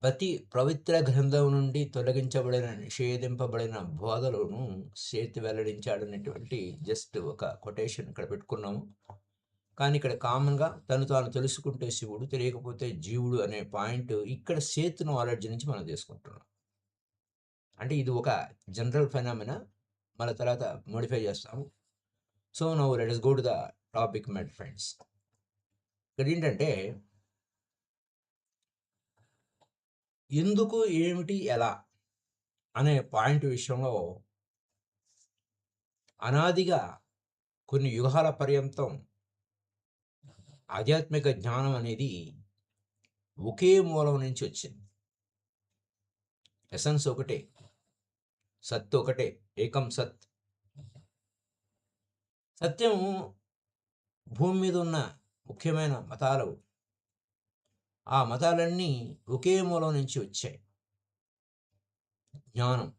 ప్రతి పవిత్ర గ్రంథం నుండి తొలగించబడిన, నిషేధింపబడిన బోధలను చేతి వెల్లడించాడనేటువంటి జస్ట్ ఒక కొటేషన్ ఇక్కడ పెట్టుకున్నాము. కానీ ఇక్కడ కామన్‌గా తను తాను తెలుసుకుంటే శివుడు, తెలియకపోతే జీవుడు అనే పాయింట్ ఇక్కడ సేతు నాలెడ్జ్ నుంచి మనం తీసుకుంటున్నాం. అంటే ఇది ఒక జనరల్ ఫెనామెనా. మళ్ళా తర్వాత మోడిఫై చేస్తాము. So, now let us go to the topic my friends. ఇక్కడేంటంటే ఎందుకు, ఏమిటి, ఎలా అనే పాయింట్ విషయంలో అనాదిగా కొన్ని యుగాల పర్యంతం ఆధ్యాత్మిక జ్ఞానం అనేది ఒకే మూలం నుంచి వచ్చింది. ఎసెన్స్ ఒకటే, సత్ ఒకటే, ఏకం సత్. సత్యం భూమి మీద ఉన్న ముఖ్యమైన మతాలు, ఆ మతాలన్నీ ఒకే మూలం నుంచి వచ్చాయి. జ్ఞానం.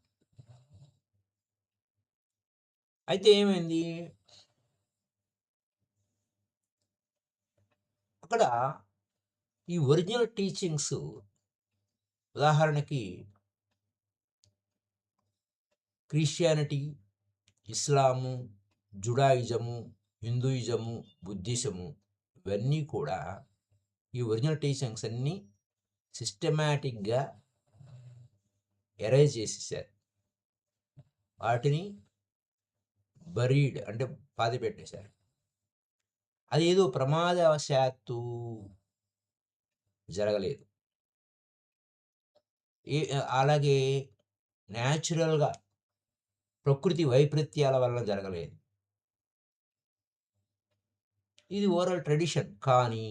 అయితే ఏమైంది అక్కడ, ఈ ఒరిజినల్ టీచింగ్స్ ఉదాహరణకి క్రిస్టియానిటీ, ఇస్లాము, జుడాయిజము, హిందూయిజము, బుద్ధిజము ఇవన్నీ కూడా ఈ ఒరిజినల్ టీచింగ్స్ అన్నీ సిస్టమాటిక్గా ఎరేజ్ చేసేసారు. వాటిని బరీడ్ అంటే పాతి పెట్టేశారు. అది ఏదో ప్రమాదవశాత్తు జరగలేదు. అలాగే న్యాచురల్గా ప్రకృతి వైపరీత్యాల వలన జరగలేదు. ఇది ఓరల్ ట్రెడిషన్. కానీ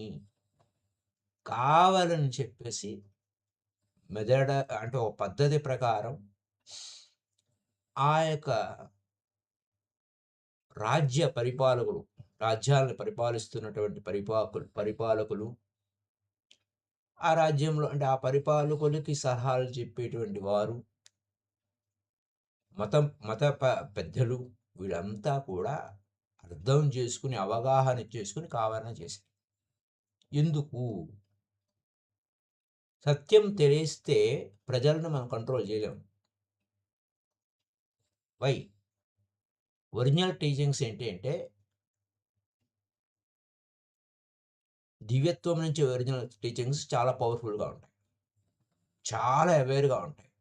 కావాలని చెప్పేసి మెథడ్ అంటే ఒక పద్ధతి ప్రకారం ఆ యొక్క రాజ్య పరిపాలకులు, రాజ్యాలను పరిపాలిస్తున్నటువంటి పరిపాలకులు ఆ రాజ్యంలో అంటే ఆ పరిపాలకులకి సలహాలు చెప్పేటువంటి వారు, మత పెద్దలు వీళ్ళంతా కూడా అర్థం చేసుకుని, అవగాహన చేసుకుని కావాలని చేశారు. ఎందుకు? సత్యం తెలిస్తే ప్రజలను మనం కంట్రోల్ చేయలేము. వై? ఒరిజినల్ టీచింగ్స్ ఏంటి అంటే దివ్యత్వం నుంచి ఒరిజినల్ టీచింగ్స్ చాలా పవర్ఫుల్గా ఉంటాయి, చాలా అవేర్గా ఉంటాయి.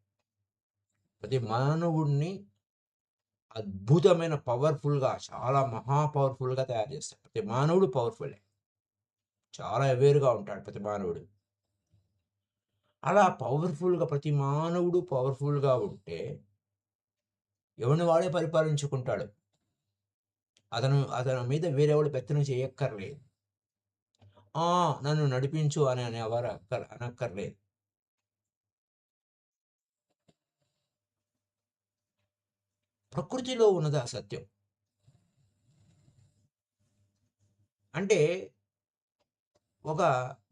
ప్రతి మానవుడిని అద్భుతమైన పవర్ఫుల్గా, చాలా మహా పవర్ఫుల్గా తయారు చేస్తాడు. ప్రతి మానవుడు పవర్ఫుల్లే, చాలా అవేర్గా ఉంటాడు ప్రతి మానవుడు. అలా పవర్ఫుల్గా ప్రతి మానవుడు పవర్ఫుల్గా ఉంటే ఎవరిని వాడే పరిపాలించుకుంటాడు. అతని మీద వేరేవాడు పెత్తనం చేయక్కర్లేదు. నన్ను నడిపించు అని అనేవారు అనక్కర్లేదు. ప్రకృతిలో ఉన్నది ఆ సత్యం. అంటే ఒక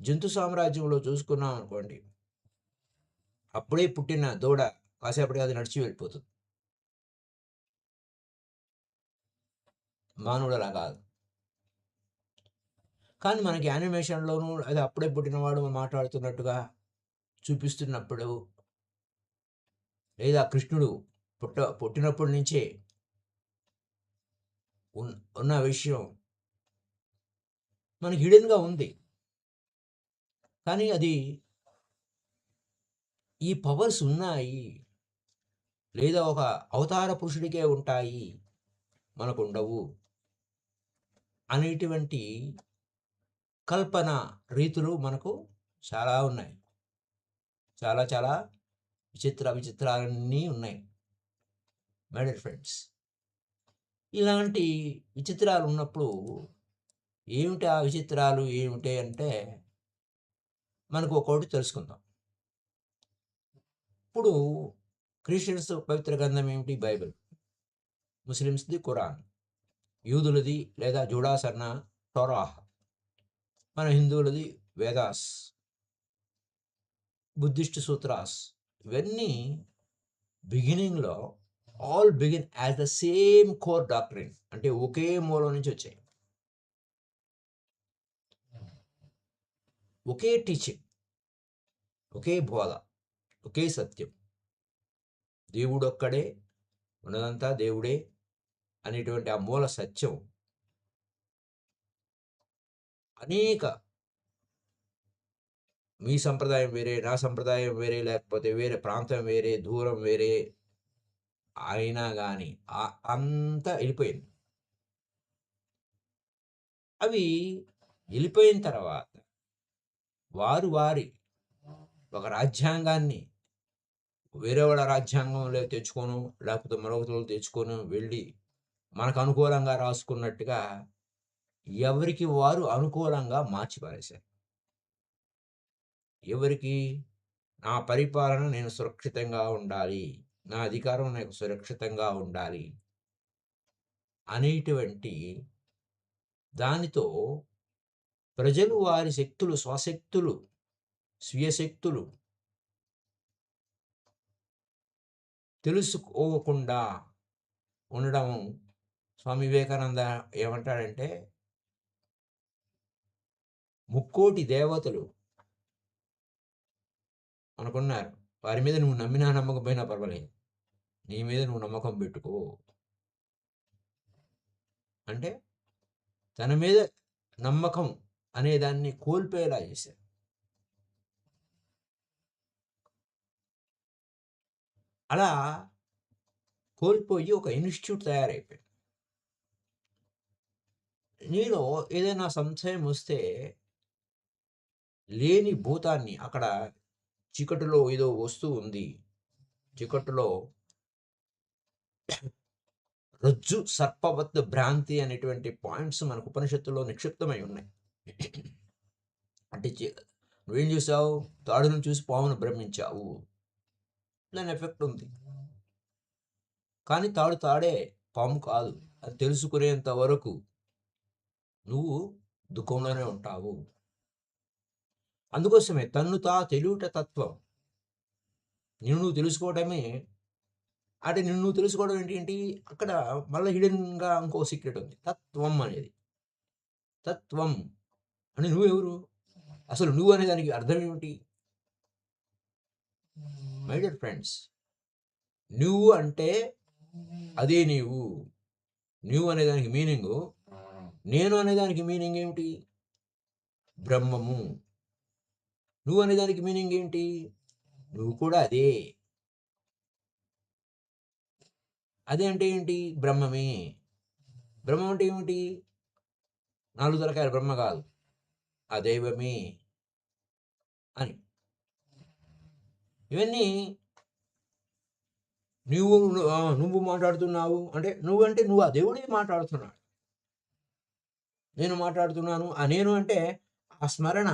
జంతు సామ్రాజ్యంలో చూసుకున్నాం అనుకోండి, అప్పుడే పుట్టిన దూడ కాసేపటికి అది నడిచి వెళ్ళిపోతుంది. మానవుడు అలా కాదు. కానీ మనకి యానిమేషన్లోనూ అది అప్పుడే పుట్టినవాడు మాట్లాడుతున్నట్టుగా చూపిస్తున్నప్పుడు, లేదా కృష్ణుడు పుట్టినప్పటి నుంచే ఉన్న విషయం మనకి హిడెన్గా ఉంది. కానీ అది ఈ పవర్స్ ఉన్నాయి, లేదా ఒక అవతార పురుషుడికే ఉంటాయి, మనకు ఉండవు అనేటువంటి కల్పన రీతులు మనకు చాలా ఉన్నాయి. చాలా చాలా విచిత్రాలన్నీ ఉన్నాయి మై డియర్ ఫ్రెండ్స్. ఇలాంటి విచిత్రాలు ఉన్నప్పుడు ఏమిటి ఆ విచిత్రాలు ఏమిటి అంటే మనకు ఒక్కొక్కటి తెలుసుకుందాం. ఇప్పుడు క్రిస్టియన్స్ పవిత్ర గ్రంథం ఏమిటి? బైబిల్. ముస్లిమ్స్ది ఖురాన్. యూదులది లేదా జూడాసర్న టోరాహ్. మన హిందువులది వేదాస్, బుద్ధిస్ట్ సూత్రాస్. ఇవన్నీ బిగినింగ్లో all begin as the same core doctrine, అంటే ఒకే మూలం నుంచి వచ్చాయి, ఒకే టీచింగ్, ఒకే బోధ. ఒకే సత్యం. దేవుడొక్కడే, ఉన్నదంతా దేవుడే అనేటువంటి ఆ మూల సత్యం అనేక మీ సంప్రదాయం వేరే, నా సంప్రదాయం వేరే, లేకపోతే వేరే ప్రాంతం వేరే, దూరం వేరే అయినా గాని అంతా ఎళ్ళిపోయింది. అవి ఎళ్ళిపోయిన తర్వాత వారి ఒక రాజ్యాంగాన్ని వేరే వాళ్ళ రాజ్యాంగంలో తెచ్చుకోను, లేకపోతే మరొకటిలో తెచ్చుకొని వెళ్ళి మనకు అనుకూలంగా రాసుకున్నట్టుగా ఎవరికి వారు అనుకూలంగా మార్చి పారేశారు. ఎవరికి? నా పరిపాలన నేను సురక్షితంగా ఉండాలి. నా అధికారం నాకు సురక్షితంగా ఉండాలి. అనేటువంటి దానితో ప్రజలు వారి శక్తులు, స్వశక్తులు, స్వీయ శక్తులు తెలుసుకోకుండా ఉండడం స్వామి వివేకానంద ఏమంటాడంటే, ముక్కోటి దేవతలు మనకున్నారు. వారి మీద నువ్వు నమ్మినా నమ్మకపోయినా పర్వాలేదు. నీ మీద నువ్వు నమ్మకం పెట్టుకో. అంటే తన మీద నమ్మకం అనేదాన్ని కోల్పోయేలా చేశారు. అలా కోల్పోయి ఒక ఇన్‌స్టిట్యూట్ తయారైపోయింది. నీలో ఏదైనా సంశయం వస్తే లేని భూతాన్ని అక్కడ చీకటిలో ఏదో వస్తువు ఉంది. చీకటిలో రజ్జు సర్పవత్ భ్రాంతి అనేటువంటి పాయింట్స్ మనకు ఉపనిషత్తులో నిక్షిప్తమై ఉన్నాయి. అంటే నువ్వేం చూసావు? తాడును చూసి పామును భ్రమించావు. దాని ఎఫెక్ట్ ఉంది. కానీ తాడు తాడే, పాము కాదు. అది తెలుసుకునేంత వరకు నువ్వు దుఃఖంలోనే ఉంటావు. అందుకోసమే తన్ను తా తెలియుట తత్వం. నిన్ను నువ్వు తెలుసుకోవడమే. అంటే నిన్ను నువ్వు తెలుసుకోవడం ఏంటి? అక్కడ మళ్ళీ హిడెన్‌గా ఇంకో సీక్రెట్ ఉంది. తత్వం అనేది. తత్వం అంటే నువ్వెవరు? అసలు నువ్వు అనే దానికి అర్థం ఏమిటి? మై డియర్ ఫ్రెండ్స్, నువ్వు అంటే అదే నీవు. నువ్వు అనే దానికి మీనింగు, నేను అనే దానికి మీనింగ్ ఏమిటి? బ్రహ్మము. నువ్వు అనే దానికి మీనింగ్ ఏంటి? నువ్వు కూడా అదే. అదే అంటే ఏంటి? బ్రహ్మమే. బ్రహ్మం అంటే ఏమిటి? 4 తలకాయల బ్రహ్మ కాదు. ఆ దైవమే అని. ఇవన్నీ నువ్వు మాట్లాడుతున్నావు అంటే నువ్వు ఆ దేవుడే మాట్లాడుతున్నాడు. నేను మాట్లాడుతున్నాను. ఆ నేను అంటే ఆ స్మరణ.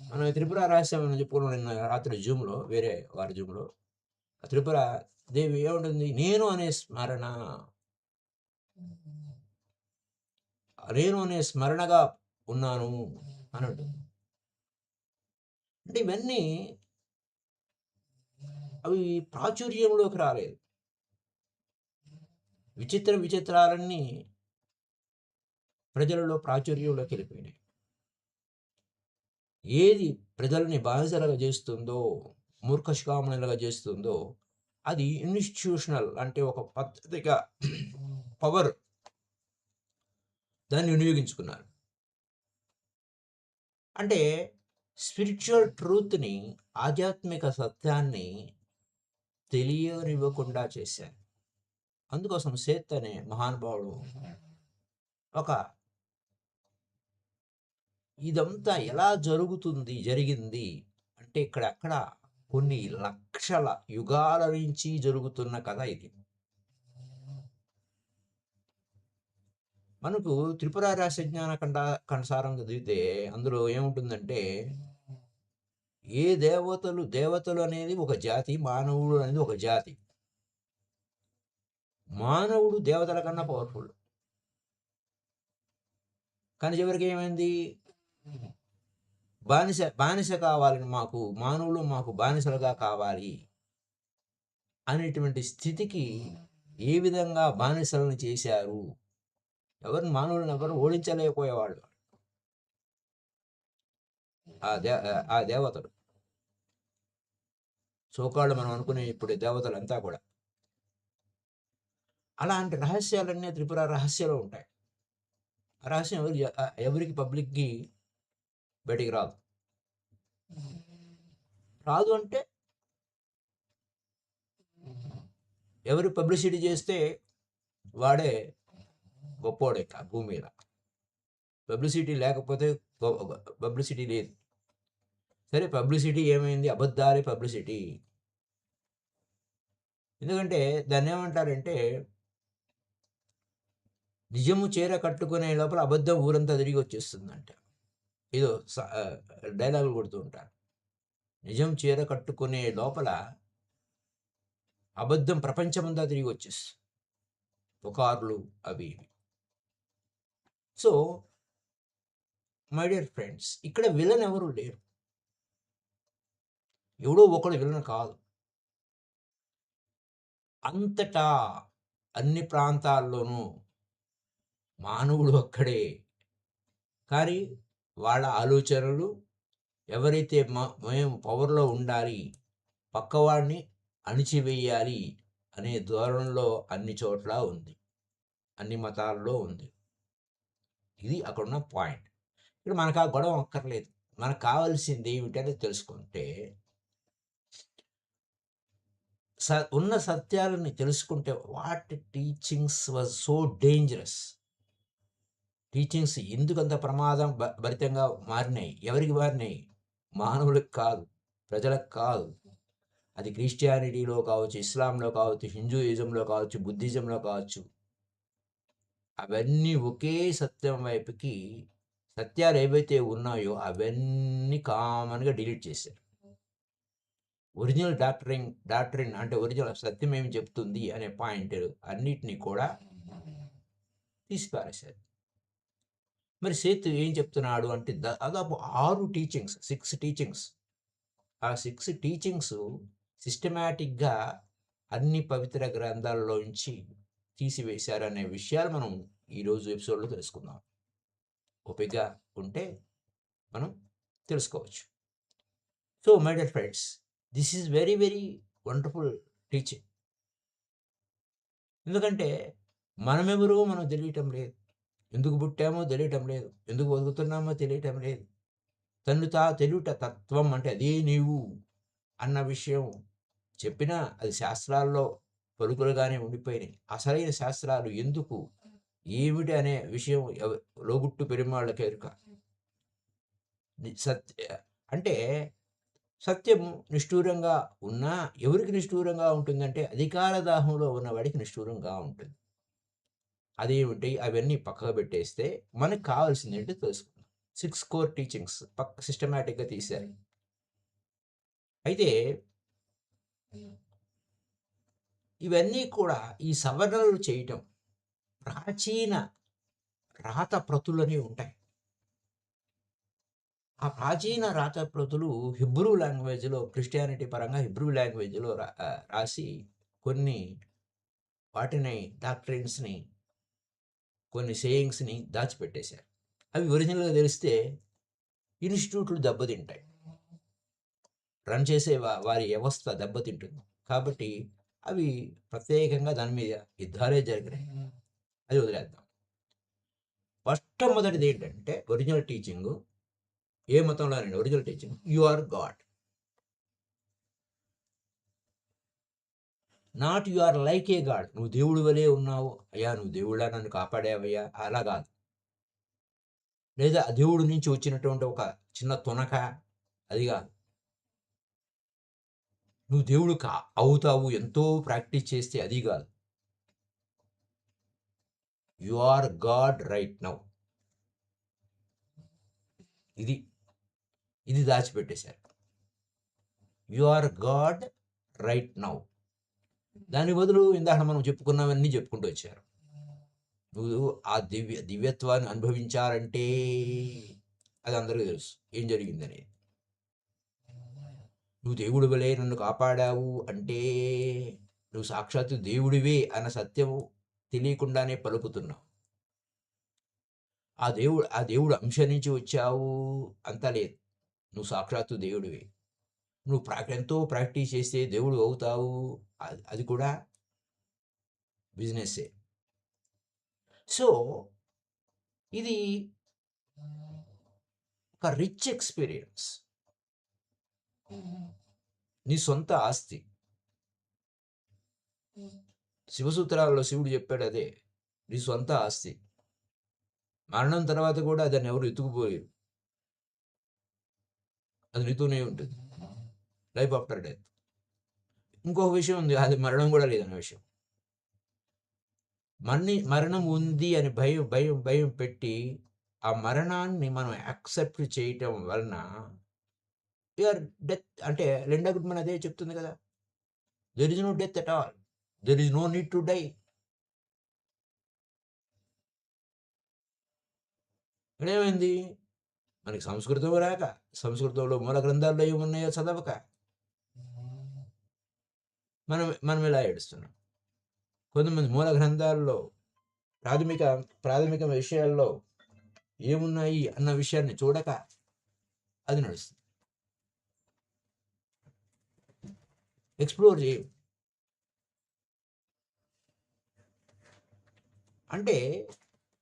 మనం త్రిపుర రహస్యం చెప్పుకున్నాం నిన్న రాత్రి జూమ్‌లో, వేరే వారి జూమ్‌లో. ఆ త్రిపుర దేవి ఏముంటుంది? నేను అనే స్మరణ. నేను అనే స్మరణగా ఉన్నాను అని ఉంటుంది. అంటే ఇవన్నీ అవి ప్రాచుర్యంలోకి రాలేదు. విచిత్రాలన్నీ ప్రజలలో ప్రాచుర్యంలోకి వెళ్ళిపోయినాయి. ఏది ప్రజల్ని బానిసలుగా చేస్తుందో, మూర్ఖశిఖామణులుగా చేస్తుందో అది ఇన్‌స్టిట్యూషనల్ అంటే ఒక పద్ధతిగా పవర్ దాన్ని వినియోగించుకున్నారు. అంటే స్పిరిచ్యువల్ ట్రూత్‌ని, ఆధ్యాత్మిక సత్యాన్ని తెలియనివ్వకుండా చేశారు. అందుకోసం సేత్ అనే మహానుభావుడు ఒక ఇదంతా ఎలా జరిగింది అంటే ఇక్కడక్కడ కొన్ని లక్షల యుగాల నుంచి జరుగుతున్న కథ ఇది. మనకు త్రిపుర రహస్యజ్ఞాన కంఠసారం చదివితే అందులో ఏముంటుందంటే, దేవతలు అనేది ఒక జాతి, మానవుడు అనేది ఒక జాతి. మానవుడు దేవతల కన్నా పవర్ఫుల్. కానీ చివరికి ఏమైంది? బానిస కావాలని మానవులు మాకు బానిసలుగా కావాలి అనేటువంటి స్థితికి ఏ విధంగా బానిసలను చేశారు? మానవులను ఎవరు ఓడించలేకపోయేవాళ్ళు. ఆ దేవతలు. సోకాళ్ళు మనం అనుకునే ఇప్పుడు దేవతలంతా కూడా. అలాంటి రహస్యాలన్నీ త్రిపుర రహస్యంలో ఉంటాయి. ఆ రహస్యం ఎవరికి పబ్లిక్‌కి బయటికి రాదు. రాదు అంటే ఎవరు పబ్లిసిటీ చేస్తే వాడే గొప్పోడిక భూమి మీద. పబ్లిసిటీ లేకపోతే పబ్లిసిటీ లేదు. సరే పబ్లిసిటీ ఏమైంది? అబద్ధాలే పబ్లిసిటీ. ఎందుకంటే దాన్నేమంటారంటే, నిజము చీర కట్టుకునే లోపల అబద్ధం ఊరంతా తిరిగి వచ్చేస్తుందంట. ఏదో డైలాగులు కొడుతూ ఉంటారు. నిజం చీర కట్టుకునే లోపల అబద్ధం ప్రపంచమంతా తిరిగి వచ్చేస్తుంది. పుకార్లు అవి ఇవి. సో, మై డియర్ ఫ్రెండ్స్, ఇక్కడ విలన్ ఎవరు లేరు. ఎవడో ఒకడు విలన్ కాదు. అంతటా అన్ని ప్రాంతాల్లోనూ మానవుడు ఒక్కడే. కానీ వాళ్ళ ఆలోచనలు ఎవరైతే మేము పవర్‌లో ఉండాలి, పక్కవాడిని అణిచివేయాలి అనే ధోరణిలో అన్ని చోట్ల ఉంది. అన్ని మతాల్లో ఉంది. ఇది అక్కడున్న పాయింట్. ఇప్పుడు మనకు ఆ గొడవ అక్కర్లేదు. మనకు కావాల్సింది ఏమిటనేది తెలుసుకుంటే, ఉన్న సత్యాలని తెలుసుకుంటే what teachings was so dangerous. Teachings ఎందుకంత ప్రమాదం భరితంగా మారినాయి? ఎవరికి మారినాయి? మానవులకు కాదు, ప్రజలకు కాదు. అది క్రిస్టియానిటీలో కావచ్చు, ఇస్లాంలో కావచ్చు, హిందూయిజంలో కావచ్చు, బుద్ధిజంలో కావచ్చు. అవన్నీ ఒకే సత్యం వైపుకి, సత్యాలు ఏవైతే ఉన్నాయో అవన్నీ కామన్‌గా డిలీట్ చేశారు. ఒరిజినల్ డాక్ట్రిన్ అంటే ఒరిజినల్ సత్యం ఏమి చెప్తుంది అనే పాయింట్ అన్నిటిని కూడా తీసి పారేశారు. మరి సేతు ఏం చెప్తున్నాడు అంటే దాదాపు 6 టీచింగ్స్, 6 టీచింగ్స్. ఆ 6 టీచింగ్స్ సిస్టమాటిక్‌గా అన్ని పవిత్ర గ్రంథాల్లోంచి తీసివేశారనే విషయాలు మనం ఈరోజు ఎపిసోడ్‌లో తెలుసుకుందాం. ఓపికగా ఉంటే మనం తెలుసుకోవచ్చు. So, my dear friends, this is very very wonderful teaching. ఎందుకంటే మనమెవరో మనకు తెలియటం లేదు. ఎందుకు పుట్టామో తెలియటం లేదు. ఎందుకు బతుకుతున్నామో తెలియటం లేదు. తన్ను తెలియుట తత్వం అంటే అదే నీవు అన్న విషయం చెప్పినా అది శాస్త్రాల్లో పలుకులుగానే ఉండిపోయినాయి. అసలైన శాస్త్రాలు ఎందుకు, ఏమిటి అనే విషయం లోగుట్టు పెరుమాళ్ళకి ఎరుక. అంటే సత్యము నిష్ఠూరంగా ఉన్నా ఎవరికి నిష్ఠూరంగా ఉంటుందంటే అధికార దాహంలో ఉన్నవాడికి నిష్ఠూరంగా ఉంటుంది. అదేమిటి అవన్నీ పక్కకు పెట్టేస్తే మనకు కావాల్సింది ఏంటో తెలుసుకుందాం. 6 కోర్ టీచింగ్స్ సిస్టమాటిక్‌గా తీశారు. అయితే ఇవన్నీ కూడా ఈ సవరణలు చేయటం ప్రాచీన రాత ప్రతులని ఉంటాయి. ఆ ప్రాచీన రాత ప్రతులు హిబ్రూ లాంగ్వేజ్‌లో, క్రిస్టియానిటీ పరంగా హిబ్రూ లాంగ్వేజ్‌లో రాసి కొన్ని వాటిని డాక్ట్రిన్స్‌ని, కొన్ని సేయింగ్స్‌ని దాచిపెట్టేశారు. అవి ఒరిజినల్‌గా తెలిస్తే ఇన్‌స్టిట్యూట్లు దెబ్బతింటాయి. రన్ చేసే వారి వ్యవస్థ దెబ్బతింటుంది. కాబట్టి అవి ప్రత్యేకంగా దాని మీద యుద్ధాలే జరిగినాయి. అది వదిలేద్దాం. మొట్టమొదటిది ఏంటంటే ఒరిజినల్ టీచింగు, ఏ మతంలోనైనా original teaching you are God. Not you are like a God. నువ్వు దేవుడి వలే ఉన్నావు. అయ్యా నువ్వు దేవుడిలా నన్ను కాపాడావయ్యా అలా కాదు. లేదా దేవుడి నుంచి వచ్చినటువంటి ఒక చిన్న తునక అది కాదు. నువ్వు దేవుడు అవుతావు ఎంతో ప్రాక్టీస్ చేస్తే అది కాదు. You are God right now. ఇది ఇది దాచిపెట్టేశారు. You are God right now. దాని బదులు ఇందాక మనం చెప్పుకున్నవన్నీ చెప్పుకుంటూ వచ్చారు. నువ్వు ఆ దివ్యత్వాన్ని అనుభవించాలంటే అది అందరికీ తెలుసు ఏం జరిగిందని. నువ్వు దేవుడి వలే నన్ను కాపాడావు అంటే నువ్వు సాక్షాత్తు దేవుడివే అన్న సత్యము తెలియకుండానే పలుకుతున్నావు. ఆ దేవుడు అంశ నుంచి వచ్చావు అంత లేదు. నువ్వు సాక్షాత్తు దేవుడివే. నువ్వు ఎంతో ప్రాక్టీస్ చేస్తే దేవుడు అవుతావు, అది కూడా బిజినెస్సే. సో ఇది ఒక రిచ్ ఎక్స్పీరియన్స్. నీ సొంత ఆస్తి. శివసూత్రాలలో శివుడు చెప్పాడు అదే, నీ సొంత ఆస్తి. మరణం తర్వాత కూడా దాన్ని ఎవరు ఎత్తుకుపోయారు, అది నీతోనే ఉంటుంది. Life after death. ఇంకొక విషయం ఉంది, అది మరణం కూడా లేదన్న విషయం. మరణం ఉంది అని భయం భయం భయం పెట్టి ఆ మరణాన్ని మనం యాక్సెప్ట్ చేయటం వలన యూఆర్ డెత్. అంటే లిండా గుడ్మన్ అదే చెప్తుంది కదా, there is no death at all, there is no need to die. ఏమైంది, మనకి సంస్కృతం రాక, సంస్కృతంలో మూల గ్రంథాల్లో ఏమున్నాయో చదవక మనం మనం ఇలా ఏడుస్తున్నాం. కొంతమంది మూల గ్రంథాల్లో ప్రాథమిక విషయాల్లో ఏమున్నాయి అన్న విషయాన్ని చూడక అది నడుస్తుంది. ఎక్స్ప్లోర్ చేయ అంటే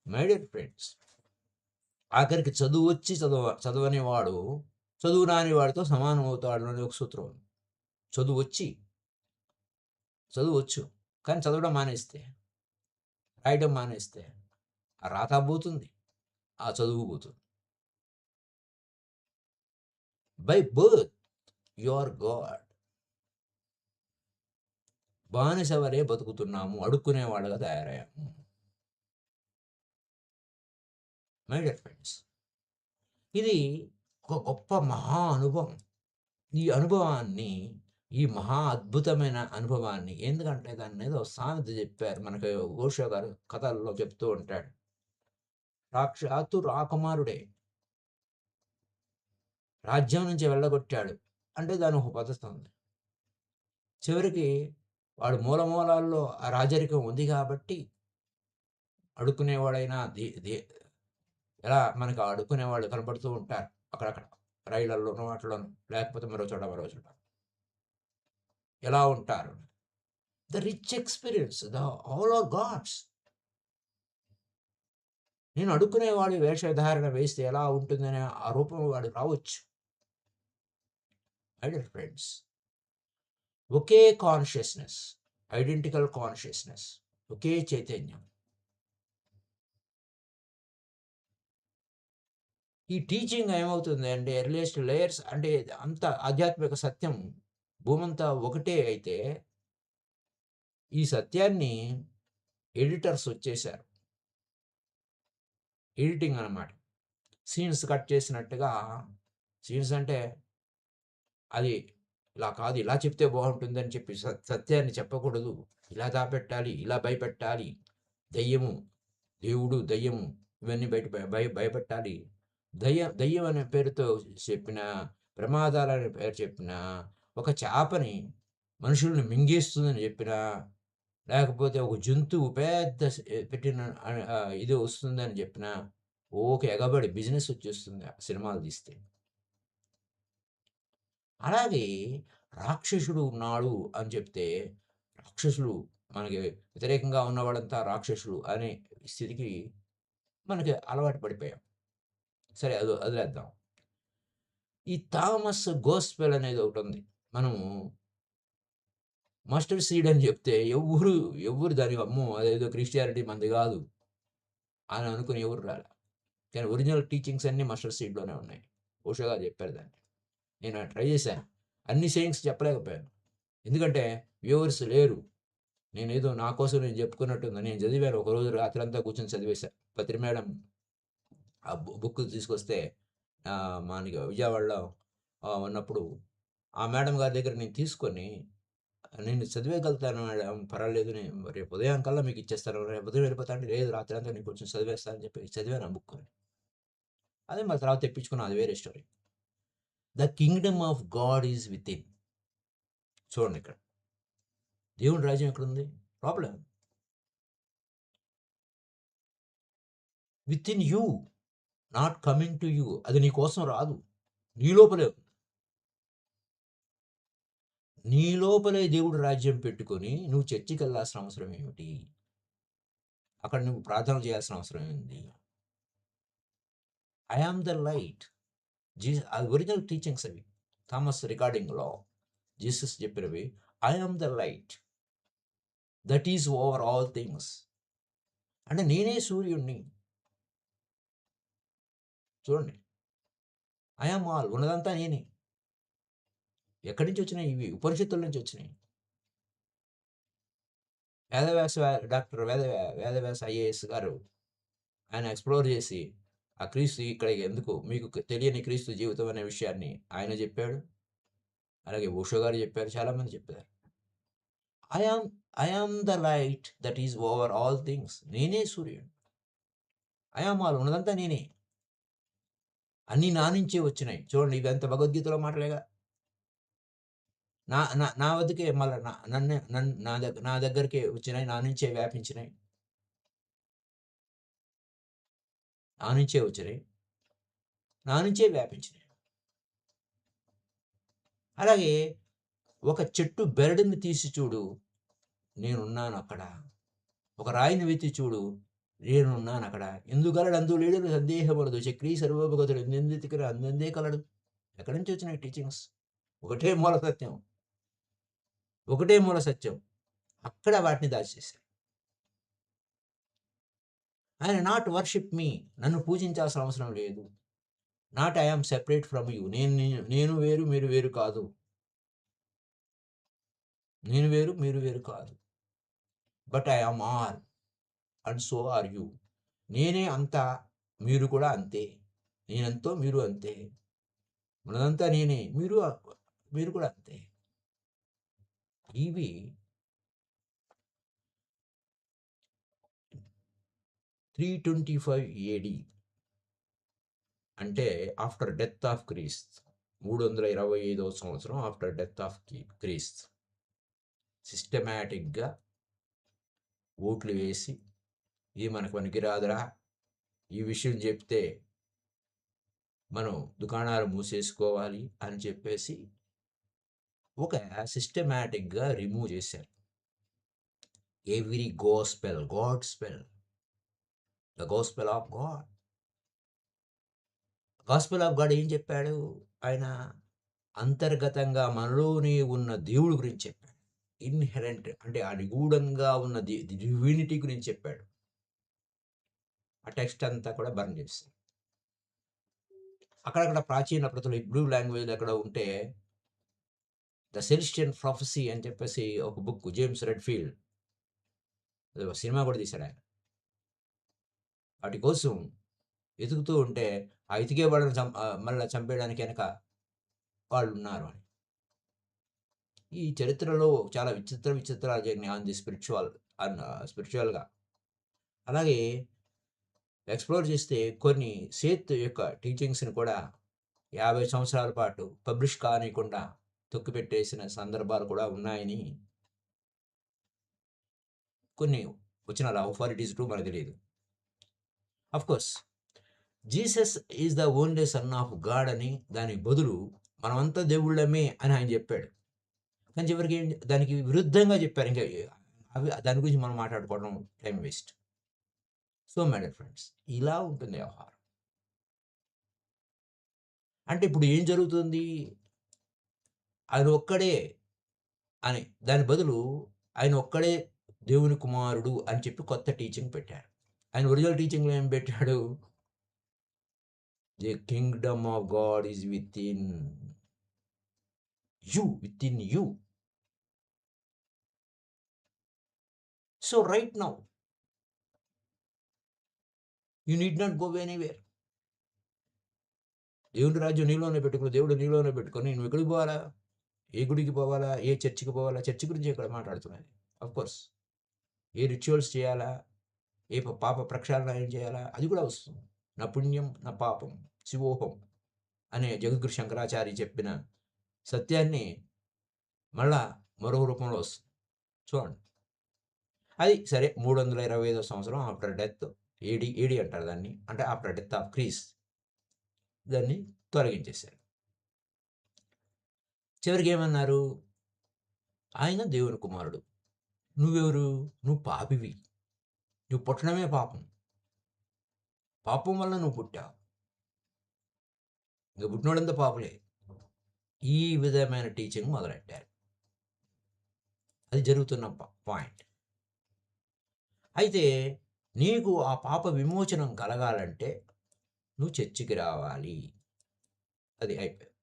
మై డియర్ ఫ్రెండ్స్, ఆఖరికి చదువు వచ్చి చదవని వాడు చదువు రాని వాడితో సమానం అవుతాడు అనే ఒక సూత్రం. చదువు వచ్చు కానీ చదవడం మానేస్తే, రాయడం మానేస్తే ఆ రాత పోతుంది, ఆ చదువు పోతుంది. By birth you are God. బానిస వలె బతుకుతున్నాము, అడుక్కునే వాళ్ళగా తయారయ్యాము. మై డియర్ ఫ్రెండ్స్, ఇది ఒక గొప్ప మహా అనుభవం. ఈ మహా అద్భుతమైన అనుభవాన్ని, ఎందుకంటే దాన్ని ఏదో సామెత చెప్పారు మనకు, ఓషో గారు కథల్లో చెప్తూ ఉంటాడు. సాక్షాత్తు రాకుమారుడే రాజ్యం నుంచి వెళ్ళగొట్టాడు అంటే దాని ఒక పద్ధతి ఉంది. చివరికి వాడు మూలాల్లో ఆ రాజరికం ఉంది కాబట్టి అడుక్కునేవాడైనా ఎలా మనకు అడుక్కునేవాళ్ళు కనపడుతూ ఉంటారు అక్కడక్కడ, రైళ్లలోనూ వాటిలోనూ, లేకపోతే మరో చోట ఎలా ఉంటారు. The rich experience, all are gods. నేను అడుక్కునేవాడి వేషధారణ వేస్తే ఎలా ఉంటుందనే ఆ రూపం వాడు రావచ్చు. మై డియర్ ఫ్రెండ్స్, ఒకే కాన్షియస్నెస్, ఐడెంటికల్ కాన్షియస్నెస్, ఒకే చైతన్యం. ఈ టీచింగ్ ఏమవుతుంది అంటే ఎర్లియస్ట్ లేయర్స్, అంటే అంత ఆధ్యాత్మిక సత్యం భూమంతా ఒకటే అయితే ఈ సత్యాన్ని ఎడిటర్స్ వచ్చేసారు. ఎడిటింగ్ అన్నమాట. సీన్స్ కట్ చేసినట్టుగా, సీన్స్ అంటే అది ఇలా కాదు, ఇలా చెప్తే బాగుంటుందని చెప్పి సత్యాన్ని చెప్పకూడదు, ఇలా దాపెట్టాలి, ఇలా భయపెట్టాలి, దయ్యము, దేవుడు, దయ్యము, ఇవన్నీ భయపెట్టాలి. దయ్యం అనే పేరుతో చెప్పిన, ప్రమాదాలనే పేరు చెప్పిన, ఒక చేపని మనుషుల్ని మింగేస్తుందని చెప్పిన, లేకపోతే ఒక జంతువు పెద్ద పెట్టిన ఇది వస్తుందని చెప్పిన, ఓకే ఎగబడి బిజినెస్ వచ్చేస్తుంది సినిమాలు తీస్తే. అలాగే రాక్షసుడు ఉన్నాడు అని చెప్తే, రాక్షసులు మనకి వ్యతిరేకంగా ఉన్నవాడంతా రాక్షసులు అనే స్థితికి మనకి అలవాటు పడిపోయాం. సరే, అది వదిలేద్దాం. ఈ థామస్ గోస్పెల్ అనేది ఒకటి ఉంది. మనము మస్టర్డ్ సీడ్ అని చెప్తే ఎవరు దానికి అమ్మో అదేదో క్రిస్టియానిటీ మంది కాదు అని అనుకుని ఎవరు రాలే. కానీ ఒరిజినల్ టీచింగ్స్ అన్నీ మస్టర్డ్ సీడ్లోనే ఉన్నాయి. ఓషోగా చెప్పారు దాన్ని. నేను ట్రై చేశాను, అన్ని సేయింగ్స్ చెప్పలేకపోయాను, ఎందుకంటే వ్యూవర్స్ లేరు. నేనేదో నా కోసం నేను చెప్పుకున్నట్టుంది. నేను చదివాను, ఒకరోజు రాత్రి అంతా కూర్చొని చదివేశాను. పత్రి మేడం ఆ బుక్ తీసుకొస్తే మనకి విజయవాడలో ఉన్నప్పుడు ఆ మేడం గారి దగ్గర నేను తీసుకొని, నేను చదివేయగలుగుతాను మేడం, పర్వాలేదు, నేను రేపు ఉదయం కల్లా మీకు ఇచ్చేస్తాను, రేపు ఉదయం వెళ్ళిపోతా అంటే, లేదు రాత్రి అంతా నేను కొంచెం చదివేస్తాను అని చెప్పి చదివాను ఆ బుక్. అదే మా తర్వాత తెప్పించుకున్నాను, అది వేరే story. The Kingdom of God is with in. చూడండి, ఇక్కడ దేవుని రాజ్యం ఎక్కడుంది? Problem with in you, not coming to you. అది నీ కోసం రాదు, నీ లోపలే ఉంది. నీ లోపలే దేవుడు రాజ్యం పెట్టుకొని నువ్వు చర్చికి వెళ్ళాల్సిన అవసరం ఏమిటి? అక్కడ నువ్వు ప్రార్థన చేయాల్సిన అవసరం ఏంది? I am the light. అది ఒరిజినల్ టీచింగ్స్ అవి. థామస్ రికార్డింగ్‌లో జీసస్ చెప్పినవి. I am the light that is over all things. అంటే నేనే సూర్యుడిని. చూడండి. ఐ యామ్ ఆల్, ఉన్నదంతా నేనే. ఎక్కడి నుంచి వచ్చినాయి ఇవి? ఉపనిషత్తుల నుంచి వచ్చినాయి. వేదవ్యాస డాక్టర్ వేదవ్యాస ఐఏఎస్ గారు ఆయన ఎక్స్‌ప్లోర్ చేసి, ఆ క్రీస్తు ఇక్కడ ఎందుకు మీకు తెలియని క్రీస్తు జీవితం అనే విషయాన్ని ఆయన చెప్పాడు. అలాగే ఓషో గారు చెప్పారు. చాలామంది చెప్పారు. I am I am the light that is over all things. నేనే సూర్యుడు. ఐ యామ్ ఆల్, ఉన్నదంతా నేనే. అన్నీ నా నుంచే వచ్చినాయి. చూడండి ఇవంతా భగవద్గీతలో మాటలేగా. నా నా నా వద్దకే మళ్ళా నా దగ్గరికే వచ్చినాయి. నా నుంచే వ్యాపించినాయి. నా నుంచే వచ్చినాయి. నా నుంచే వ్యాపించినాయి. అలాగే ఒక చెట్టు బెరడుని తీసి చూడు, నేనున్నానక్కడ. ఒక రాయిని వెత్తి చూడు, నేనున్నానక్కడ. ఎందుగలడు అందులేడని సందేహపడదు. చక్రీ సర్వోపగతుడు ఎందెందుతికరా అందందే కలడు. ఎక్కడి నుంచి వచ్చినాయి టీచింగ్స్? ఒకటే మూల సత్యం. ఒకటే మూల సత్యం. అక్కడ వాటిని దాచేశారు. ఆయన నాట్ వర్షిప్ మీ, నన్ను పూజించాల్సిన అవసరం లేదు. Not I am separate from you, నేను వేరు మీరు వేరు కాదు. నేను వేరు మీరు వేరు కాదు. But I am all and so are you. నేనే అంతా, మీరు కూడా అంతే. నేనెంతో మీరు అంతే. ఉన్నదంతా నేనే, మీరు కూడా అంతే. ఇవి 325 ఏడి అంటే ఆఫ్టర్ డెత్ ఆఫ్ క్రీస్త్. 325వ సంవత్సరం ఆఫ్టర్ డెత్ ఆఫ్ క్రీస్త్. సిస్టమాటిక్‌గా ఓట్లు వేసి, ఇది మనకు పనికిరాదురా, ఈ విషయం చెప్తే మనం దుకాణాలు మూసేసుకోవాలి అని చెప్పేసి ఒక సిస్టమాటిక్‌గా రిమూవ్ చేశారు. Every God spell, the gospel of God. Gospel of God ఏం చెప్పాడు? ఆయన అంతర్గతంగా మనలోనే ఉన్న దేవుడి గురించి చెప్పాడు. ఇన్‌హెరెంట్ అంటే ఆ నిగూఢంగా ఉన్న డివినిటీ గురించి చెప్పాడు. ఆ టెక్స్ట్ అంతా కూడా బర్న్ చేశారు. అక్కడక్కడ ప్రాచీన ప్రతులు హీబ్రూ లాంగ్వేజ్‌లో ఎక్కడో ఉంటే 'ద సెలెస్టియల్ ప్రొఫెసీ' అని చెప్పేసి ఒక బుక్ జేమ్స్ రెడ్‌ఫీల్డ్ ఏదో సినిమా కూడా తీశాడాయన. వాటి కోసం వెతుకుతూ ఉంటే, ఆ ఎతికే వాళ్ళని మళ్ళా చంపేయడానికి వెనక వాళ్ళున్నారు అని. ఈ చరిత్రలో చాలా విచిత్రాలు జరిగినాయి ఆన్ ది స్పిరిచువల్‌గా. అలాగే ఎక్స్‌ప్లోర్ చేస్తే కొన్ని సేత్ యొక్క టీచింగ్స్‌ని కూడా 50 సంవత్సరాల పాటు పబ్లిష్ కానీయకుండా తొక్కిపెట్టేసిన సందర్భాలు కూడా ఉన్నాయని కొన్ని వచనాలు. How far it is true మనకు తెలీదు. Of course Jesus is the only son of God అని దానికి బదులు మనమంతా దేవుళ్ళమే అని ఆయన చెప్పాడు. కానీ చివరికి దానికి విరుద్ధంగా చెప్పారు. ఇంకా దాని గురించి మనం మాట్లాడుకోవడం time waste. So my dear friends, ఇలా ఉంటుంది వ్యవహారం. అంటే ఇప్పుడు ఏం జరుగుతుంది? ఆయన ఒక్కడే అని దాని బదులు ఆయన ఒక్కడే దేవుని కుమారుడు అని చెప్పి కొత్త టీచింగ్ పెట్టారు. ఆయన ఒరిజినల్ టీచింగ్‌లో ఏం పెట్టాడు? The Kingdom of God is within you. So right now you need not go anywhere. దేవుని రాజ్యం నీలోనే పెట్టుకో, దేవుడు నీలోనే పెట్టుకొని నువ్వు ఎక్కడికి పోవాలా? ఏ గుడికి పోవాలా? ఏ చర్చికి పోవాలా? చర్చి గురించి ఇక్కడ మాట్లాడుతున్నది. ఆఫ్‌కోర్స్ ఏ రిచువల్స్ చేయాలా? ఏ పాప ప్రక్షాళన ఏం చేయాలా? అది కూడా వస్తుంది. నా పుణ్యం, నా పాపం, శివోహం అనే జగద్గురు శంకరాచార్య చెప్పిన సత్యాన్ని మళ్ళా మరో రూపంలో వస్తుంది. చూడండి. అది సరే 325వ సంవత్సరం ఆఫ్టర్ డెత్ ఏడీ అంటారు దాన్ని. అంటే ఆఫ్టర్ డెత్ ఆఫ్ క్రీస్త్ దాన్ని తొలగించేశారు. చివరికి ఏమన్నారు? ఆయన దేవుని కుమారుడు. నువ్వెవరు? నువ్వు పాపివి. నువ్వు పుట్టడమే పాపం. పాపం వల్ల నువ్వు పుట్టావు. ఇంక పుట్టినోడంతా పాపులే. ఈ విధమైన టీచింగ్ మొదలెట్టారు. అది జరుగుతున్న పాయింట్. అయితే నీకు ఆ పాప విమోచనం కలగాలంటే నువ్వు చర్చికి రావాలి. అది అయిపోయింది.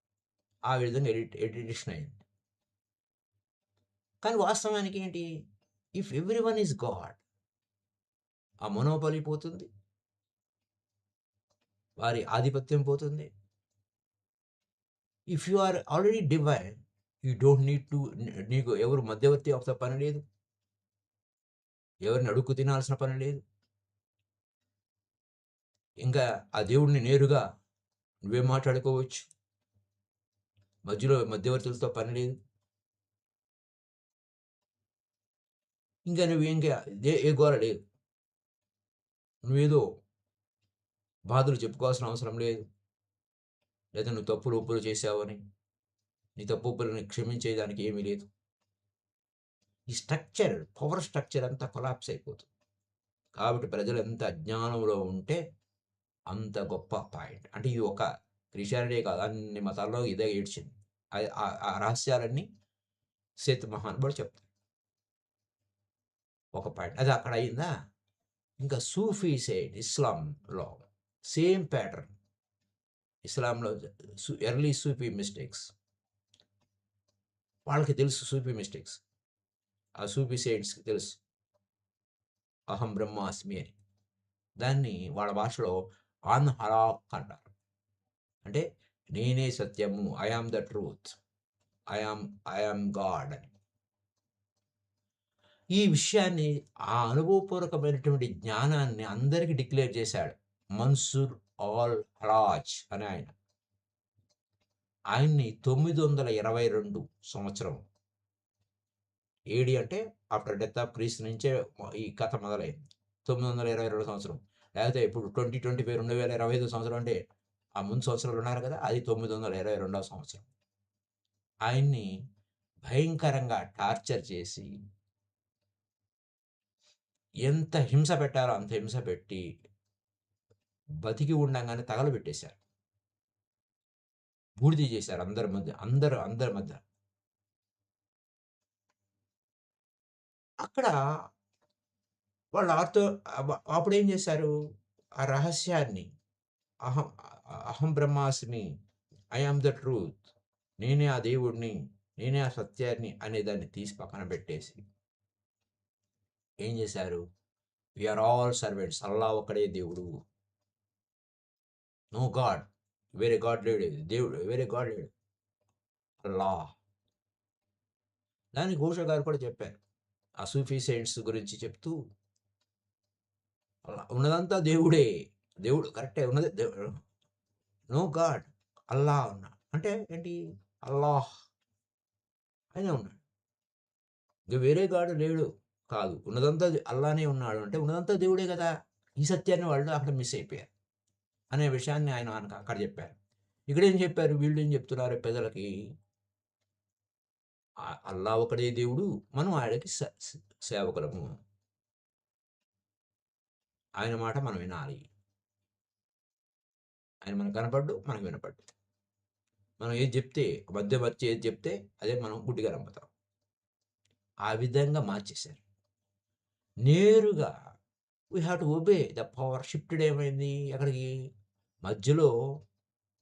ఆ విధంగా ఎడిషన్ అయింది. కానీ వాస్తవానికి ఏంటి? ఇఫ్ ఎవ్రీవన్ ఈజ్ గాడ్, ఆ మొనోపలి పోతుంది. వారి ఆధిపత్యం పోతుంది. If you are already divine, you don't need to, నీకు ఎవరు మధ్యవర్తి అవసరం పని లేదు. ఎవరిని అడుక్కు తినాల్సిన పని లేదు. ఇంకా ఆ దేవుడిని నేరుగా నువ్వే మాట్లాడుకోవచ్చు. మధ్యలో మధ్యవర్తులతో పని లేదు. ఇంకా నువ్వు ఇంకా ఏ గోల లేదు. నువ్వేదో బాధలు చెప్పుకోవాల్సిన అవసరం లేదు. లేదా నువ్వు తప్పులు ఒప్పులు చేసావని నీ తప్పు ఒప్పులని క్షమించేదానికి ఏమీ లేదు. ఈ స్ట్రక్చర్, పవర్ స్ట్రక్చర్ అంతా కొలాప్స్ అయిపోతుంది. కాబట్టి ప్రజలు ఎంత అజ్ఞానంలో ఉంటే అంత గొప్ప పాయింట్. అంటే ఇది ఒక క్రిస్టియానిటీ కాదు, అన్ని మతాల్లో ఇదే ఏడ్చింది. ఆ రహస్యాలన్నీ సేతు మహానుభావుడు చెప్తారు. ఒక పాయింట్ అది అక్కడ అయిందా. ఇంకా సూఫీ సైడ్ ఇస్లాంలో సేమ్ ప్యాటర్న్. ఇస్లాంలో ఎర్లీ సూఫీ మిస్టేక్స్ వాళ్ళకి తెలుసు. సూఫీ మిస్టేక్స్ ఆ సూఫీ సైడ్స్కి తెలుసు. అహం బ్రహ్మాస్మి అని దాన్ని వాళ్ళ భాషలో ఆన్ హరాక్ అంటారు. అంటే నేనే సత్యము, I am the truth, I am God అని. ఈ విషయాన్ని, ఆ అనుభవపూర్వకమైనటువంటి జ్ఞానాన్ని అందరికీ డిక్లేర్ చేశాడు మన్సూర్ ఆల్ హరాజ్ అని ఆయన. ఆయన్ని 922 సంవత్సరం ఏడి అంటే ఆఫ్టర్ డెత్ ఆఫ్ క్రీస్తు నుంచే ఈ కథ మొదలైంది. 922 సంవత్సరం. లేకపోతే ఇప్పుడు 2025 2025 సంవత్సరం అంటే ఆ ముందు సంవత్సరాలు ఉన్నారు కదా, అది 922 సంవత్సరం. ఆయన్ని భయంకరంగా టార్చర్ చేసి ఎంత హింస పెట్టారో అంత హింస పెట్టి బతికి ఉండంగానే తగలబెట్టేశారు. బూడిద చేశారు అందరి మధ్య, అందరి మధ్య. అక్కడ వాళ్ళు అప్పుడేం చేశారు? ఆ రహస్యాన్ని అహం అహం బ్రహ్మాస్మి, ఐ ఆమ్ ద ట్రూత్, నేనే ఆ దేవుడిని, నేనే ఆ సత్యాన్ని అనేదాన్ని తీసి పక్కన పెట్టేసి ఏం చేశారు? వి ఆర్ ఆల్ సర్వెంట్స్, అల్లా ఒక్కడే దేవుడు, నో గాడ్, వేరే గాడ్ లేడు, దేవుడు వేరే గాడ్ లేడు, అల్లా. దాన్ని ఘోష గారు కూడా చెప్పారు ఆ సూఫీ సైన్స్ గురించి చెప్తూ. అలా ఉన్నదంతా దేవుడే, దేవుడు కరెక్టే ఉన్నది దేవుడు, నో గాడ్, అల్లా ఉన్నా అంటే ఏంటి? అల్లాహ్ ఆయనే ఉన్నాడు, ఇంక వేరే గాడు లేడు కాదు, ఉన్నదంతా అల్లానే ఉన్నాడు అంటే ఉన్నదంతా దేవుడే కదా. ఈ సత్యాన్ని వాళ్ళు అక్కడ మిస్ అయిపోయారు అనే విషయాన్ని ఆయన అక్కడ చెప్పారు. ఇక్కడ ఏం చెప్పారు? వీళ్ళు ఏం చెప్తున్నారు ప్రజలకి? అల్లా ఒకడే దేవుడు, మనం ఆయనకి సేవకులము, ఆయన మాట మనం వినాలి. ఆయన మనకు కనపడ్డు, మనకు వినపడ్డు. మనం ఏది చెప్తే, మధ్యవర్తి ఏది చెప్తే అదే మనం గుడ్డిగా నమ్ముతాం. ఆ విధంగా మార్చేశారు. నేరుగా we have to obey the power. Shifted ఏమైంది అక్కడికి? మధ్యలో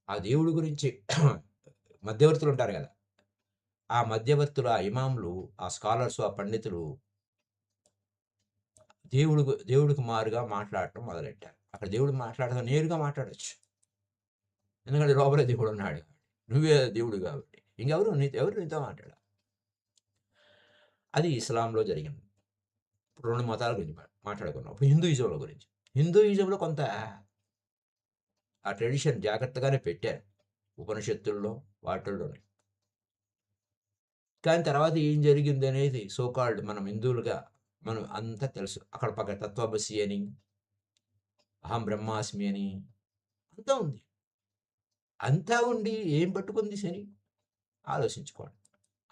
ఆ దేవుడి గురించి మధ్యవర్తులు ఉంటారు కదా, ఆ మధ్యవర్తులు, ఆ ఇమాంలు, ఆ స్కాలర్స్, ఆ పండితులు దేవుడికి మారుగా మాట్లాడటం మొదలెట్టారు. అక్కడ దేవుడు మాట్లాడటం నేరుగా మాట్లాడచ్చు. ఎందుకంటే లోపలే దేవుడు ఉన్నాడు. నువ్వే దేవుడు కాబట్టి ఎవరు నీతో మాట్లాడాలి? అది ఇస్లాంలో జరిగింది. 2 మతాల గురించి మాట్లాడుకున్నాం. ఇప్పుడు హిందూయిజంలో గురించి. హిందూయిజంలో కొంత ఆ ట్రెడిషన్ జాగ్రత్తగానే పెట్టారు ఉపనిషత్తుల్లో వాటిల్లోనే. కానీ తర్వాత ఏం జరిగిందనేది సో కాల్డ్ మనం హిందువులుగా మనం అంతా తెలుసు. అక్కడ పక్క తత్వమసి అని, అహం బ్రహ్మాస్మి అని అంతా ఉంది. అంతా ఉండి ఏం పట్టుకుంది శని? ఆలోచించుకోండి.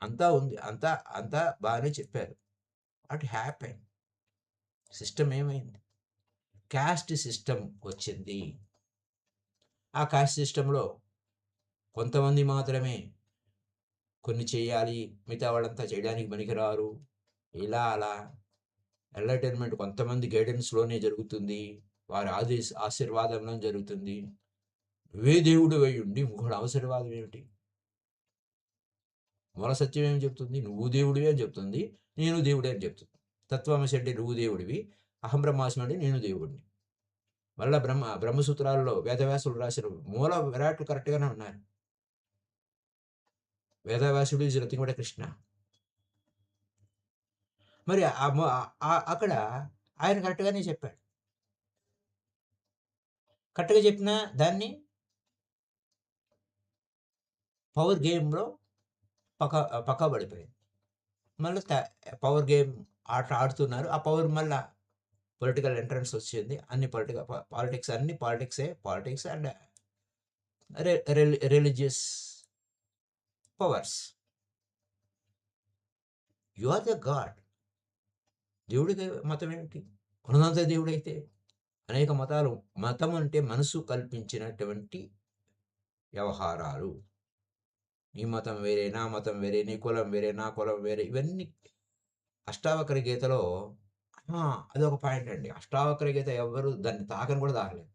అంతా ఉంది. అంతా అంతా బాగానే చెప్పారు. What happen? సిస్టమ్ ఏమైంది? కాస్ట్ సిస్టమ్ వచ్చింది. ఆ కాస్ట్ సిస్టమ్‌లో కొంతమంది మాత్రమే కొన్ని చేయాలి. మిగతా వాళ్ళంతా చేయడానికి పనికిరారు. ఇలా అలా ఎంటర్‌టైన్‌మెంట్ కొంతమంది గైడెన్స్‌లోనే జరుగుతుంది. వారి ఆశీర్వాదంలో జరుగుతుంది. నువ్వే దేవుడివయ్యుండి ఇంకోడి ఆశీర్వాదం ఏమిటి? మూల సత్యం ఏం చెప్తుంది? నువ్వు దేవుడివి అని చెప్తుంది. నేను దేవుడే అని చెప్తుంది. తత్వమసి అంటే నువ్వు దేవుడివి. అహం బ్రహ్మాస్మి అంటే నేను దేవుడిని. మళ్ళా బ్రహ్మసూత్రాలలో వేదవ్యాసులు రాసిన మూల విరాట్లు కరెక్ట్‌గానే ఉన్నాయి. వేదవ్యాసుడు is nothing but a Krishna. మరి అక్కడ ఆయన కరెక్ట్‌గానే చెప్పాడు. కరెక్ట్‌గా చెప్పినా దాన్ని పవర్ గేమ్‌లో పక్కా పడిపోయింది. మళ్ళీ పవర్ గేమ్ ఆట ఆడుతున్నారు. ఆ పవర్ మళ్ళా పొలిటికల్ ఎంట్రన్స్ వచ్చింది. అన్ని పాలిటిక్స్ అన్ని పాలిటిక్సే. Politics and religious powers. You are the God. దేవుడికి మతం ఏమిటి? ఉన్నదంతా దేవుడైతే అనేక మతాలు. మతం అంటే మనసు కల్పించినటువంటి వ్యవహారాలు. నీ మతం వేరే, నా మతం వేరే, నీ కులం వేరే, నా కులం వేరే, ఇవన్నీ అష్టావక్ర గీతలో అదొక పాయింట్ అండి. అష్టావక్ర గీత ఎవ్వరు దాన్ని తాకని కూడా తాకలేదు.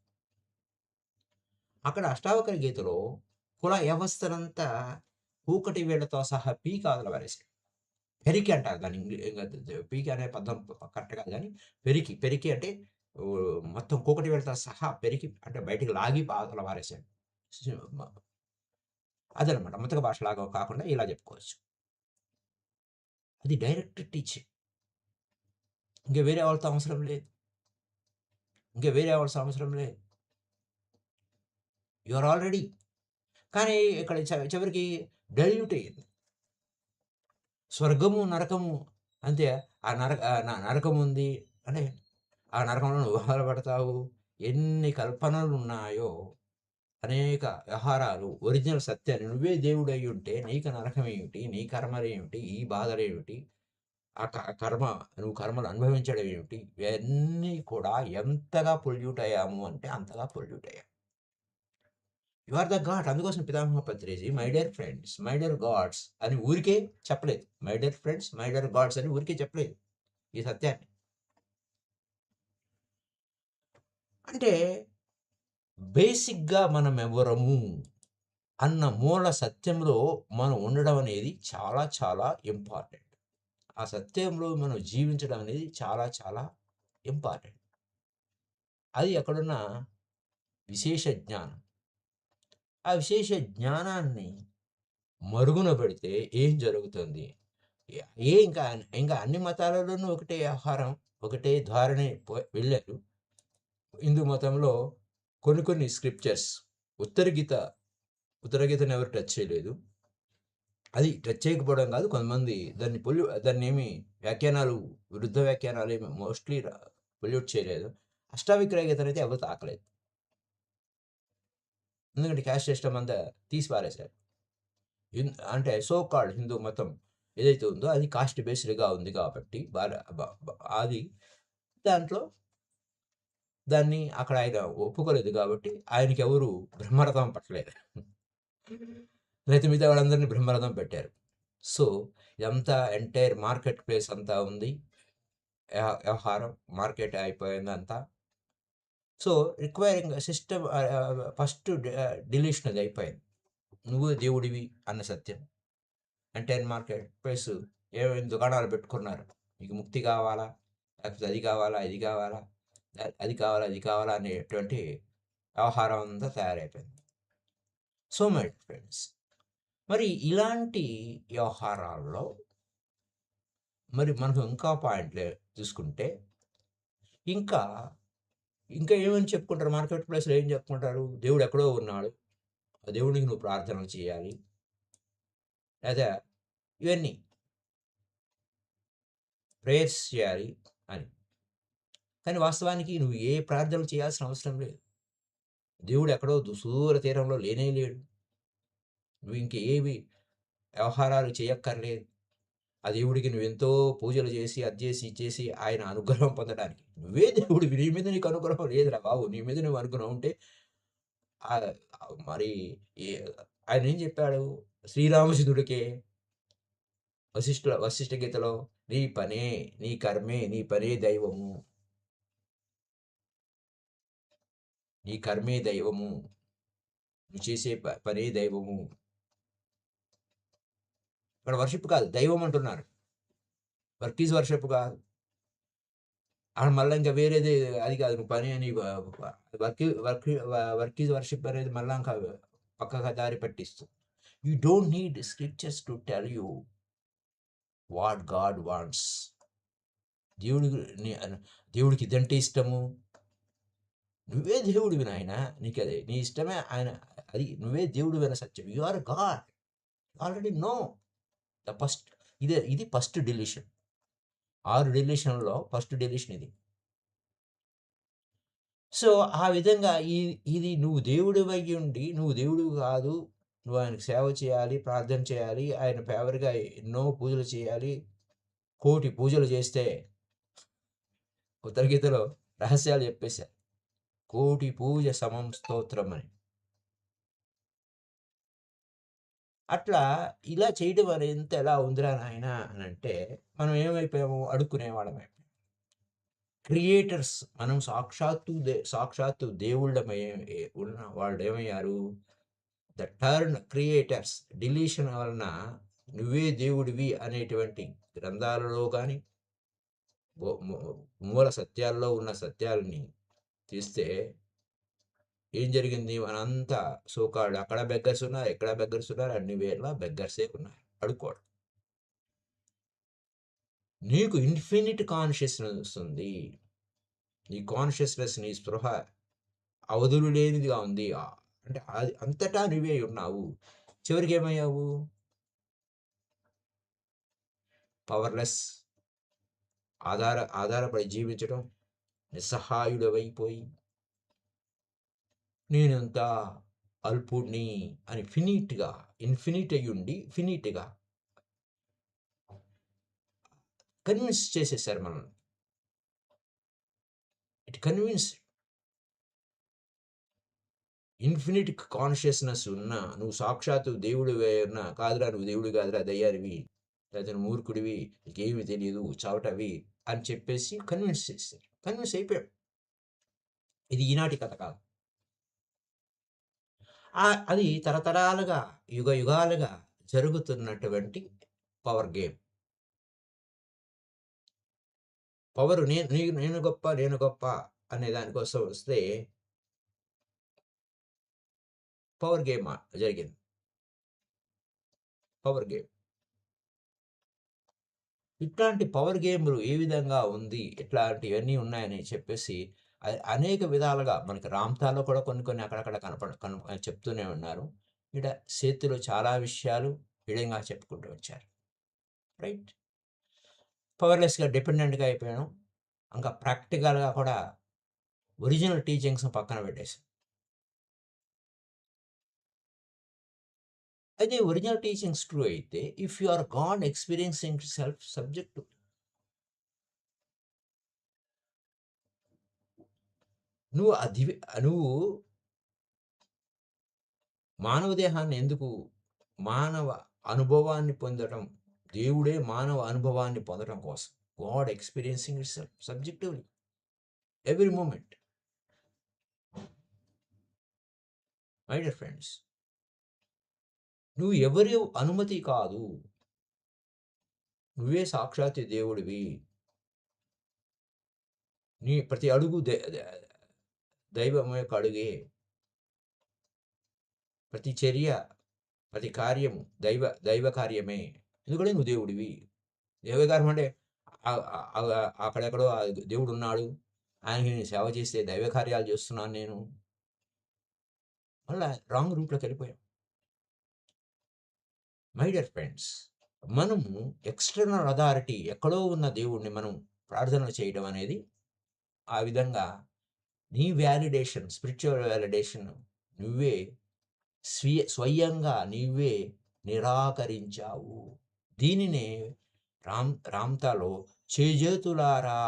అక్కడ అష్టావక్ర గీతలో కుల వ్యవస్థనంతా కూకటి వేళ్లతో సహా పీకి అవతల పారేశాడు. పెరికి అంటారు దాన్ని. పీకి అనే పదం కరెక్ట్ కాదు కానీ పెరికి అంటే మొత్తం కూకటి వేళ్ళతో సహా పెరికి అంటే బయటికి లాగి అవతల పారేశాడు. అదనమాట. ముతక భాషలాగా కాకుండా ఇలా చెప్పుకోవచ్చు. అది డైరెక్ట్ టీచింగ్. ఇంక వేరే వాళ్ళతో అవసరం లేదు. You are already. కానీ ఇక్కడ చివరికి డైల్యూట్ అయ్యింది. స్వర్గము, నరకము అంతే. నరకం ఉంది అంటే ఆ నరకంలో నువ్వు బాధపడతావు. ఎన్ని కల్పనలు ఉన్నాయో, అనేక వ్యవహారాలు ఒరిజినల్ సత్యాన్ని నువ్వే దేవుడై ఉంటే నీకు నరకం ఏమిటి? నీ కర్మలేమిటి? ఈ బాధలేమిటి? ఆ కర్మ నువ్వు కర్మలు అనుభవించడం ఏమిటి? ఇవన్నీ కూడా ఎంతగా పొల్యూట్ అయ్యాము అంటే అంతగా పొల్యూట్ అయ్యాము. You are the God. అందుకోసం Pitamaha Patriji my dear friends, my dear gods అని ఊరికే చెప్పలేదు. My dear friends, my dear gods అని ఊరికే చెప్పలేదు ఈ సత్యాన్ని. అంటే బేసిక్‌గా మనం ఎవరము అన్న మూల సత్యంలో మనం ఉండడం అనేది చాలా చాలా ఇంపార్టెంట్. ఆ సత్యంలో మనం జీవించడం అనేది చాలా చాలా ఇంపార్టెంట్. అది అక్కడున్న విశేష జ్ఞానం. ఆ విశేష జ్ఞానాన్ని మరుగున పెడితే ఏం జరుగుతుంది? ఇంకా ఇంకా అన్ని మతాలలోనూ ఒకటే ఆహారం, ఒకటే ధోరణి వెళ్ళారు. హిందూ మతంలో కొన్ని స్క్రిప్చర్స్ ఉత్తర గీత ఉత్తర గీతను ఎవరు టచ్ చేయలేదు. అది టచ్ చేయకపోవడం కాదు. కొంతమంది దాన్నేమి వ్యాఖ్యానాలు, విరుద్ధ వ్యాఖ్యానాలు ఏమి మోస్ట్‌లీ పొల్యూట్ చేయలేదు. అష్టావిక్రయ గీతనైతే ఎవరు తాకలేదు. ఎందుకంటే క్యాస్ట్ సిస్టమ్ అంతా తీసి పారేశారు. అంటే సో కాల్డ్ హిందూ మతం ఏదైతే ఉందో అది కాస్ట్ బేస్డ్‌గా ఉంది కాబట్టి అది దాంట్లో దాన్ని అక్కడ ఆయన ఒప్పుకోలేదు కాబట్టి ఆయనకెవరు బ్రహ్మరథం పట్టలేదు. రైతు మిగతా వాళ్ళందరినీ బ్రహ్మరథం పెట్టారు. సో, ఇదంతా ఎంటైర్ మార్కెట్ ప్లేస్ అంతా ఉంది. వ్యవహారం మార్కెట్ అయిపోయిందంతా. So, requiring system first deletion అది అయిపోయింది. నువ్వు దేవుడివి అన్న సత్యం. ఎంటైర్ మార్కెట్ ప్లేస్ ఏమేమి దుకాణాలు పెట్టుకున్నారు. నీకు ముక్తి కావాలా? లేకపోతే అది కావాలా? ఇది కావాలా? అది కావాలా? ఇది కావాలా? అనేటువంటి వ్యవహారం అంతా తయారైపోయింది. సో మై ఫ్రెండ్స్, మరి ఇలాంటి వ్యవహారాల్లో మరి మనకు ఇంకా పాయింట్లు చూసుకుంటే ఇంకా ఇంకా ఏమని చెప్పుకుంటారు? మార్కెట్ ప్లేస్‌లో ఏం చెప్పుకుంటారు? దేవుడు ఎక్కడో ఉన్నాడు. ఆ దేవుడికి నువ్వు ప్రార్థనలు చేయాలి. లేదా ఇవన్నీ ప్రేయర్స్ చేయాలి అని. కానీ వాస్తవానికి నువ్వు ఏ ప్రార్థనలు చేయాల్సిన అవసరం లేదు. దేవుడు ఎక్కడో సుదూర తీరంలో లేనే లేడు. నువ్వు ఇంకేవి వ్యవహారాలు చేయక్కర్లేదు. ఆ దేవుడికి నువ్వెంతో పూజలు చేసి, అది చేసి, ఇది చేసి ఆయన అనుగ్రహం పొందడానికి. నువ్వే దేవుడివి. నీ మీద నీకు అనుగ్రహం లేదురా బాబు! నీ మీద నువ్వు అనుగ్రహం ఉంటే ఆహ్, మరి ఏ ఆయనేం చెప్పాడు శ్రీరామచంద్రుడికే వశిష్ఠ గీతలో, "నీ పనే, నీ కర్మే, నీ పనే దైవము. నీ కర్మే దైవము. నువ్వు చేసే పనే దైవము." ఇక్కడ వర్షిప్ కాదు. దైవం అంటున్నారు. వర్క్ ఈజ్ వర్షిప్ కాదు. మళ్ళా ఇంకా వేరేది అది కాదు. నువ్వు పని అని వర్క్ ఈజ్ వర్షిప్ అనేది మళ్ళా ఇంకా పక్కగా దారి పట్టిస్తుంది. You don't need scriptures to tell you what God wants. దేవుడి నీ దేవుడికి ఇదంటే ఇష్టము. నువ్వే దేవుడివి నాయన. నీకది నీ ఇష్టమే ఆయన. అది నువ్వే దేవుడివైన సత్యం. You are God. Already know the first. ఇది ఫస్ట్ డెలిషన్. 6 డెలిషన్‌లో ఫస్ట్ డెలిషన్ ఇది. సో, ఆ విధంగా ఇది నువ్వు దేవుడివయ్యుండి, నువ్వు దేవుడివి కాదు. నువ్వు ఆయనకి సేవ చేయాలి, ప్రార్థన చేయాలి, ఆయన ఫేవర్‌గా ఎన్నో పూజలు చేయాలి. కోటి పూజలు చేస్తే ఉత్తర గీతలో రహస్యాలు చెప్పేశారు. కోటి పూజ సమం స్తోత్రం అని. అట్లా ఇలా చేయడం అనేది ఎలా ఉందిరా నాయనా అనంటే, మనం ఏమైపోయాము అడుక్కునేవాళ్ళమే. క్రియేటర్స్ మనం సాక్షాత్తు దేవుళ్ళమై ఉన్న వాళ్ళేమయ్యారు? ద టర్న్ క్రియేటర్స్ డిలీషన్ వలన నువ్వే దేవుడివి అనేటువంటి గ్రంథాలలో గాని, మూల సత్యాల్లో ఉన్న సత్యాలని తీస్తే ఏం జరిగింది? మనంతా అక్కడ బెగ్గర్స్ ఉన్నారు, ఇక్కడ బెగ్గర్స్ ఉన్నారు, అన్ని వేళలా బెగ్గర్సే ఉన్నారు. అడుక్కోవడం. నీకు ఇన్ఫినిట్ కాన్షియస్‌నెస్ ఉంది. నీ కాన్షియస్‌నెస్, నీ స్పృహ అవధులు లేనిదిగా ఉంది. అంటే అది అంతటా నువ్వే ఉన్నావు. చివరికేమయ్యావు? పవర్‌లెస్. ఆధారపడి జీవించడం. నిస్సహాయుడవైపోయి, నేనింత అల్పుడిని అని ఇన్ఫినిట్ అయ్యుండి ఫినిట్‌గా కన్విన్స్ చేసేసారు మనల్ని. కన్విన్స్ ఇన్ఫినిట్ కాన్షియస్‌నెస్ నువ్వు సాక్షాత్తు దేవుడివై కాదురా నువ్వు దేవుడివి కాదురా దయ్యానివి. లేతే నువ్వు మూర్ఖుడివి. నీకేమి తెలీదు. చవటవి అని చెప్పేసి కన్విన్స్ చేసేసారు. కన్విన్స్ అయిపోయాడు. ఇది ఈనాటి కథ కాదు. అది తరతరాలుగా, యుగాలుగా జరుగుతున్నటువంటి పవర్ గేమ్. పవరు నేను గొప్ప, నేను గొప్ప అనే దానికోసం వస్తే పవర్ గేమ్ జరిగింది. Power game. ఇట్లాంటి పవర్ గేమ్‌లు ఏ విధంగా ఉంది, ఇట్లాంటివన్నీ ఉన్నాయని చెప్పేసి అనేక విధాలుగా మనకి 'రామ్‌తా'లో కూడా కొన్ని కొన్ని అక్కడక్కడ చెప్తూనే ఉన్నారు. ఈడ సేత్తులో చాలా విషయాలు విడంగా చెప్పుకుంటూ వచ్చారు. రైట్. పవర్‌లెస్‌గా డిపెండెంట్‌గా అయిపోయాం. ఇంకా ప్రాక్టికల్‌గా కూడా ఒరిజినల్ టీచింగ్స్‌ని పక్కన పెట్టేసాం. అదే ఒరిజినల్ టీచింగ్స్ ట్రూ అయితే, if you are God experiencing self subject నువ్వు నువ్వు మానవ దేహాన్ని ఎందుకు మానవ అనుభవాన్ని పొందడం, దేవుడే మానవ అనుభవాన్ని పొందడం కోసం. God experiencing itself subjectively every moment. My dear friends, నువ్వు ఎవరి అనుమతి కాదు. నువ్వే సాక్షాత్తు దేవుడివి. నీ ప్రతి అడుగు దైవం యొక్క అడుగే. ప్రతి చర్య, ప్రతి కార్యము దైవ కార్యమే. ఎందుకంటే నువ్వు దేవుడివి. దైవకార్యం అంటే అక్కడెక్కడో దేవుడున్నాడు. ఆయనకి నేను సేవ చేస్తే దైవ కార్యాలు చేస్తున్నాను నేను. మళ్ళా రాంగ్ రూట్‌లోకెళ్ళిపోయాం. మై డియర్ ఫ్రెండ్స్, మనము ఎక్స్‌టర్నల్ అథారిటీ ఎక్కడో ఉన్న దేవుడిని మనం ప్రార్థనలు చేయడం అనేది ఆ విధంగా నీ స్పిరిచ్యువల్ వాలిడేషన్ నువ్వే స్వయంగా నువ్వే నిరాకరించావు. దీనినే రామ్తాలో చేజేతులారా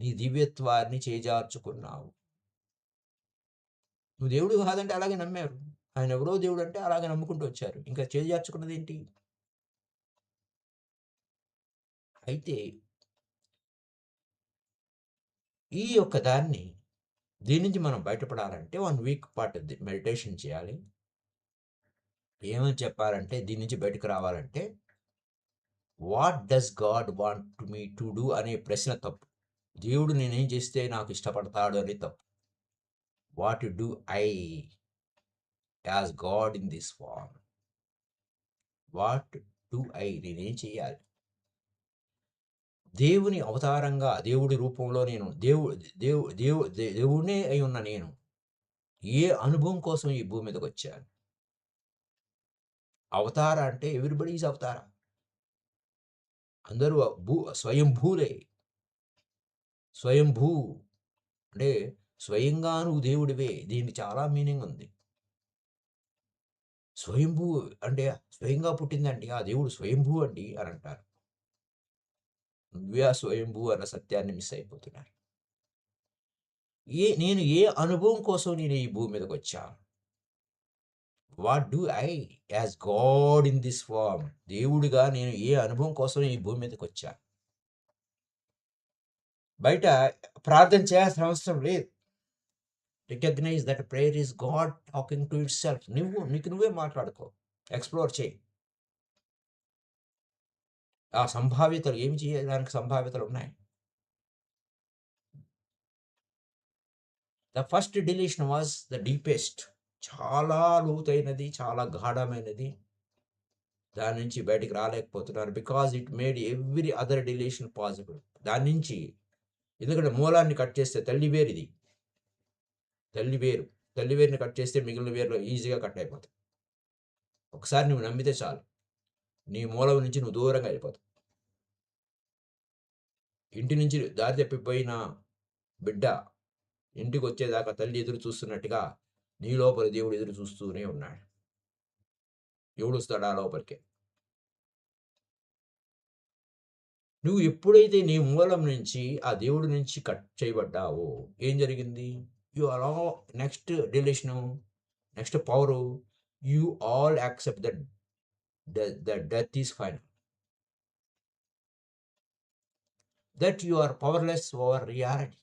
నీ దివ్యత్వాన్ని చేజార్చుకున్నావు. నువ్వు దేవుడు కాదంటే అలాగే నమ్మారు. ఆయన ఎవరో దేవుడు అంటే అలాగే నమ్ముకుంటూ వచ్చారు. ఇంకా చేజార్చుకున్నది ఏంటి? అయితే ఈ యొక్క దాన్ని దీని నుంచి మనం బయటపడాలంటే 1 వీక్ పాటు మెడిటేషన్ చేయాలి. ఏమని చెప్పాలంటే దీని నుంచి బయటకు రావాలంటే what does God want me to do అనే ప్రశ్న తప్పు. దేవుడు నేనేం చేస్తే నాకు ఇష్టపడతాడు అని తప్పు. What do I as God in this form? What do I నేనేం చేయాలి? దేవుని అవతారంగా దేవుడి రూపంలో నేను దేవుడే అయి ఉన్న నేను ఏ అనుభవం కోసం ఈ భూమి మీదకి వచ్చాను? అవతార అంటే ఎవ్రీబడి ఈజ్ అవతార. అందరూ స్వయంభూలే. స్వయంభూ అంటే స్వయంగా నువ్వు దేవుడివే. దీనికి చాలా మీనింగ్ ఉంది. స్వయంభూ అంటే స్వయంగా పుట్టిందండి ఆ దేవుడు స్వయంభూ అండి అని అంటారు. నువ్వే ఆ స్వయంభూ అన్న సత్యాన్ని మిస్ అయిపోతున్నారు. నేను ఏ అనుభవం కోసం నేను ఈ భూమి మీదకి వచ్చాను? What do I as God in this form? దేవుడిగా నేను ఏ అనుభవం కోసం ఈ భూమి మీదకి వచ్చాను? బయట ప్రార్థన చేయాల్సిన అవసరం లేదు. Recognize that prayer is God talking to itself. నీకు నువ్వే మాట్లాడుకో, ఎక్స్ప్లోర్ చేయి. ఆ సంభావ్యతలు ఏమి చేయడానికి సంభావ్యతలు ఉన్నాయి. The first deletion was the deepest. చాలా లోతైనది, చాలా గాఢమైనది. దాని నుంచి బయటికి రాలేకపోతున్నారు. Because it made every other deletion possible. దాని నుంచి ఎందుకంటే మూలాన్ని కట్ చేస్తే తల్లి వేరు తల్లి వేరుని కట్ చేస్తే మిగిలిన వేర్లు ఈజీగా కట్ అయిపోతాయి. ఒకసారి నువ్వు నమ్మితే చాలు, నీ మూలం నుంచి నువ్వు దూరంగా వెళ్ళిపోతావు. ఇంటి నుంచి దారి తప్పిపోయిన బిడ్డ ఇంటికి వచ్చేదాకా తల్లి ఎదురు చూస్తున్నట్టుగా నీ లోపల దేవుడు ఎదురు చూస్తూనే ఉన్నాడు. ఎవడు వస్తాడు ఆ లోపలికి? నువ్వు ఎప్పుడైతే నీ మూలం నుంచి ఆ దేవుడి నుంచి కట్ చేయబడ్డావో ఏం జరిగింది? You are all next deletion, next power, you all accept that death is final. That you are powerless over reality.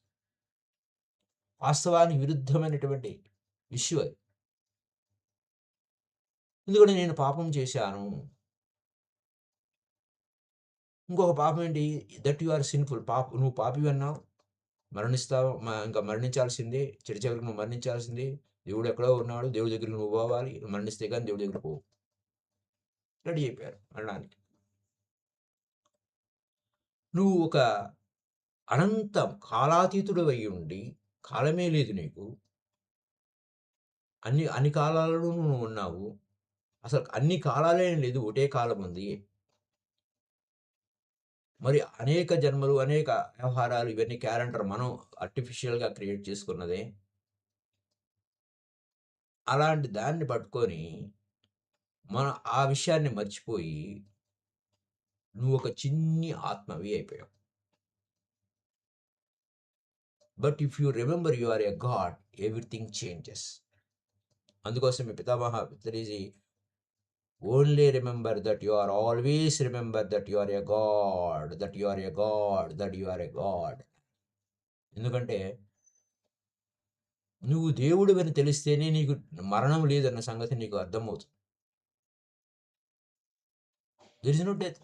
వాస్తవానికి విరుద్ధమైనటువంటి ఇష్యూ అది. ఎందుకంటే నేను పాపం చేశాను. ఇంకొక పాపం ఏంటి? That you are sinful. నువ్వు పాపివి అన్నావు, మరణిస్తావు, ఇంకా మరణించాల్సిందే, చివరికి నువ్వు మరణించాల్సిందే. దేవుడు ఎక్కడో ఉన్నాడు, దేవుడి దగ్గరికి నువ్వు పోవాలి, నువ్వు మరణిస్తే కానీ దేవుడి దగ్గర పోవు. రెడీ అయిపోయారు మరణానికి. నువ్వు ఒక అనంతం కాలాతీతుడు అయి ఉండి, కాలమే లేదు నీకు, అన్ని కాలాలలో నువ్వు ఉన్నావు. అసలు అన్ని కాలాలే లేదు, ఒకటే కాలం ఉంది. మరి అనేక జన్మలు, అనేక వ్యవహారాలు, ఇవన్నీ క్యాలెండర్ మనం ఆర్టిఫిషియల్‌గా క్రియేట్ చేసుకున్నదే. అలాంటి దాన్ని పట్టుకొని మనం ఆ విషయాన్ని మర్చిపోయి నువ్వు ఒక చిన్ని ఆత్మవి అయిపోయావు. But if you remember you are a God, everything changes. అందుకోసం మీ పితామహ పితరీజీ only remember that you are always remember that you are a God, that you are a God, that you are a God. ఎందుకంటే నువ్వు దేవుడివని తెలిస్తేనే నీకు మరణం లేదన్న సంగతి నీకు అర్థమవుతుంది. There is no death.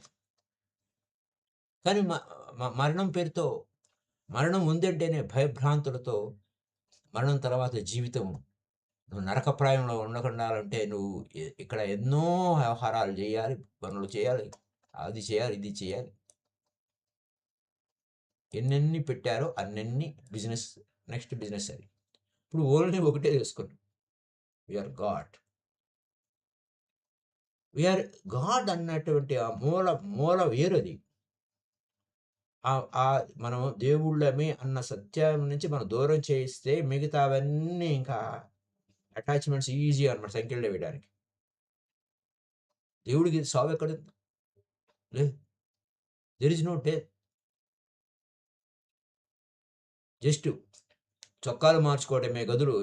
కానీ మరణం పేరుతో, మరణం ఉందంటేనే భయభ్రాంతులతో, మరణం తర్వాత జీవితం నువ్వు నరకప్రాయంలో ఉండకుండాలంటే నువ్వు ఇక్కడ ఎన్నో వ్యవహారాలు చేయాలి, పనులు చేయాలి, అది చేయాలి, ఇది చేయాలి. ఎన్నెన్ని పెట్టారో అన్నెన్ని బిజినెస్, నెక్స్ట్ బిజినెస్ అది. ఇప్పుడు ఓన్లీ ఒకటే చేసుకున్నాం, వీఆర్ గాడ్. వీఆర్ గాడ్ అన్నటువంటి ఆ మూల వేరది. మనం దేవుళ్ళమే అన్న సత్యం నుంచి మనం దూరం చేయిస్తే మిగతావన్నీ ఇంకా అటాచ్మెంట్స్ ఈజీ అనమాట సంఖ్యలో వేయడానికి. దేవుడికి సావెక్కడుంది? లేదు. There is no death. Just చొక్కాలు మార్చుకోవడమే గదులు.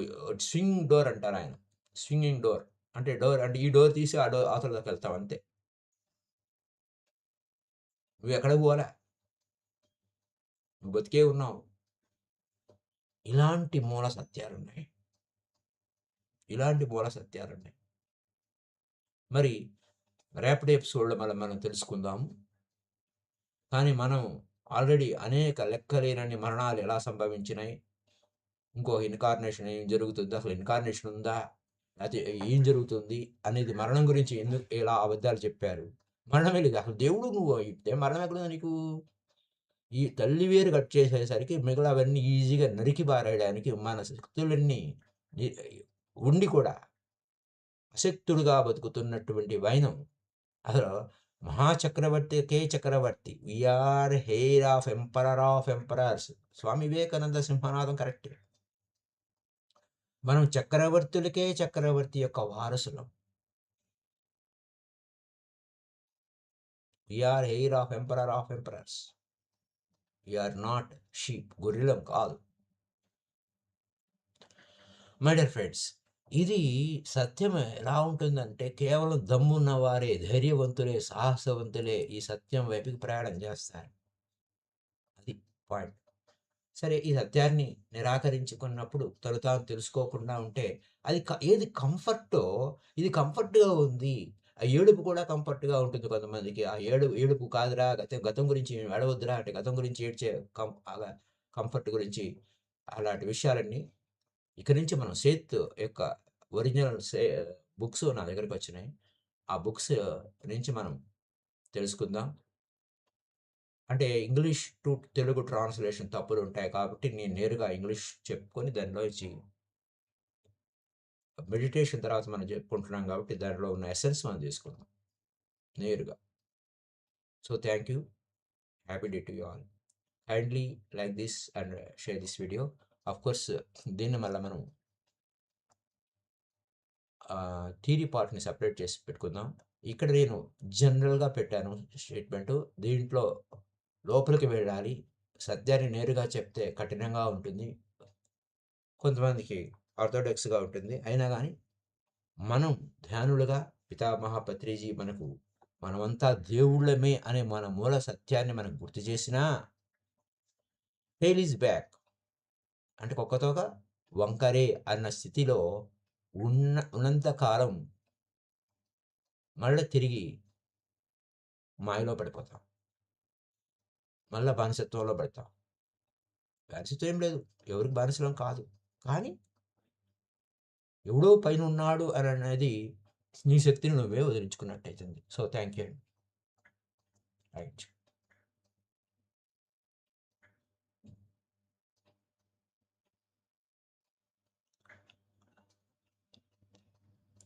స్వింగ్ డోర్ అంటారాయన. Swinging door. అంటే డోర్ అంటే ఈ డోర్ తీసి ఆ డోర్ అవతలకెళ్తాం అంతే. నువ్వెక్కడికి పోలా. నువ్వు బతికే ఉన్నావు. ఇలాంటి మూల సత్యాలున్నాయి. ఇలాంటి మూల సత్యాలున్నాయి. మరి రేపటి ఎపిసోడ్‌లో మనం తెలుసుకుందాము. కానీ మనం ఆల్రెడీ అనేక లెక్కలేనన్ని మరణాలు ఎలా సంభవించినాయి? ఇంకో ఇన్‌కార్నేషన్ ఏం జరుగుతుంది? అసలు ఇన్‌కార్నేషన్ ఉందా? లేతే ఏం జరుగుతుంది? అనేది మరణం గురించి ఎందుకు ఇలా అబద్ధాలు చెప్పారు? మరణమే లేదు. అసలు దేవుడు నువ్వు అయితే మరణం ఎక్కడుంది నీకు? ఈ తల్లి వేరు కట్ చేసేసరికి మిగతావన్నీ ఈజీగా నరికి పారేయడానికి మన శక్తులన్నీ ని ఉండి కూడా అశక్తుడుగా బతుకుతున్నటువంటి వైనం అసలు మహాచక్రవర్తికే చక్రవర్తి. We are heir of emperor of emperors. Swami Vivekananda సింహనాదం కరెక్టే. మనం చక్రవర్తులకే చక్రవర్తి యొక్క వారసులం. We are heir of emperor of emperors. We are not sheep. గొర్రెలం కాదు. మై డియర్ ఫ్రెండ్స్, ఇది సత్యం ఎలా ఉంటుందంటే కేవలం దమ్మున్న వారే, ధైర్యవంతులే, సాహసవంతులే ఈ సత్యం వైపుకి ప్రయాణం చేస్తారు. అది పాయింట్. సరే ఈ సత్యాన్ని నిరాకరించుకున్నప్పుడు తను తాను తెలుసుకోకుండా ఉంటే అది ఏది కంఫర్టో ఇది కంఫర్ట్‌గా ఉంది. ఆ ఏడుపు కూడా కంఫర్ట్‌గా ఉంటుంది కొంతమందికి. ఆ ఏడుపు కాదురా గతం గతం గురించి ఏడవద్దురా అంటే గతం గురించి ఏడ్చే అలా కంఫర్ట్ గురించి అలాంటి విషయాలన్నీ ఇక నుంచి మనం సేత్ యొక్క ఒరిజినల్ బుక్స్ నా దగ్గరకొచ్చినాయి. ఆ బుక్స్ నుంచి మనం తెలుసుకుందాం. అంటే ఇంగ్లీష్ టు తెలుగు ట్రాన్స్‌లేషన్ తప్పులుంటాయి కాబట్టి నేను నేరుగా ఇంగ్లీష్ చెప్పుకొని దానిలోంచి మెడిటేషన్ తర్వాత మనం చెప్పుకుంటున్నాం కాబట్టి దాంట్లో ఉన్న ఎసెన్స్ మనం తీసుకుందాం నేరుగా. So, thank you. Happy day to you all. Kindly like this and share this video. Of course దీన్ని మళ్ళా మనం థియరీ పార్ట్‌ని సెపరేట్ చేసి పెట్టుకుందాం. ఇక్కడ నేను జనరల్‌గా పెట్టాను స్టేట్మెంటు. దీంట్లో లోపలికి వెళ్ళాలి. సత్యాన్ని నేరుగా చెప్తే కఠినంగా ఉంటుంది. కొంతమందికి ఆర్థోడాక్స్‌గా ఉంటుంది. అయినా గాని మనం ధ్యానులుగా పితామహ పత్రిజీ మనకు మనమంతా దేవుళ్ళమే అనే మన మూల సత్యాన్ని మనకు గుర్తు చేసినా టెయిల్ ఈజ్ బ్యాక్. అంటే కుక్కతోక వంకరే అన్న స్థితిలో ఉన్నంత కాలం మళ్ళా తిరిగి మాయలో పడిపోతాం. మళ్ళా బానిసత్వంలో పడతాం. బానిసత్వం ఏం లేదు. ఎవరికి బానిసలం కాదు. కానీ ఎవడో పైనున్నాడు అననేది నీ శక్తిని నువ్వే వదిలించుకున్నట్టయితుంది. సో, థాంక్ యూ అండి. రైట్.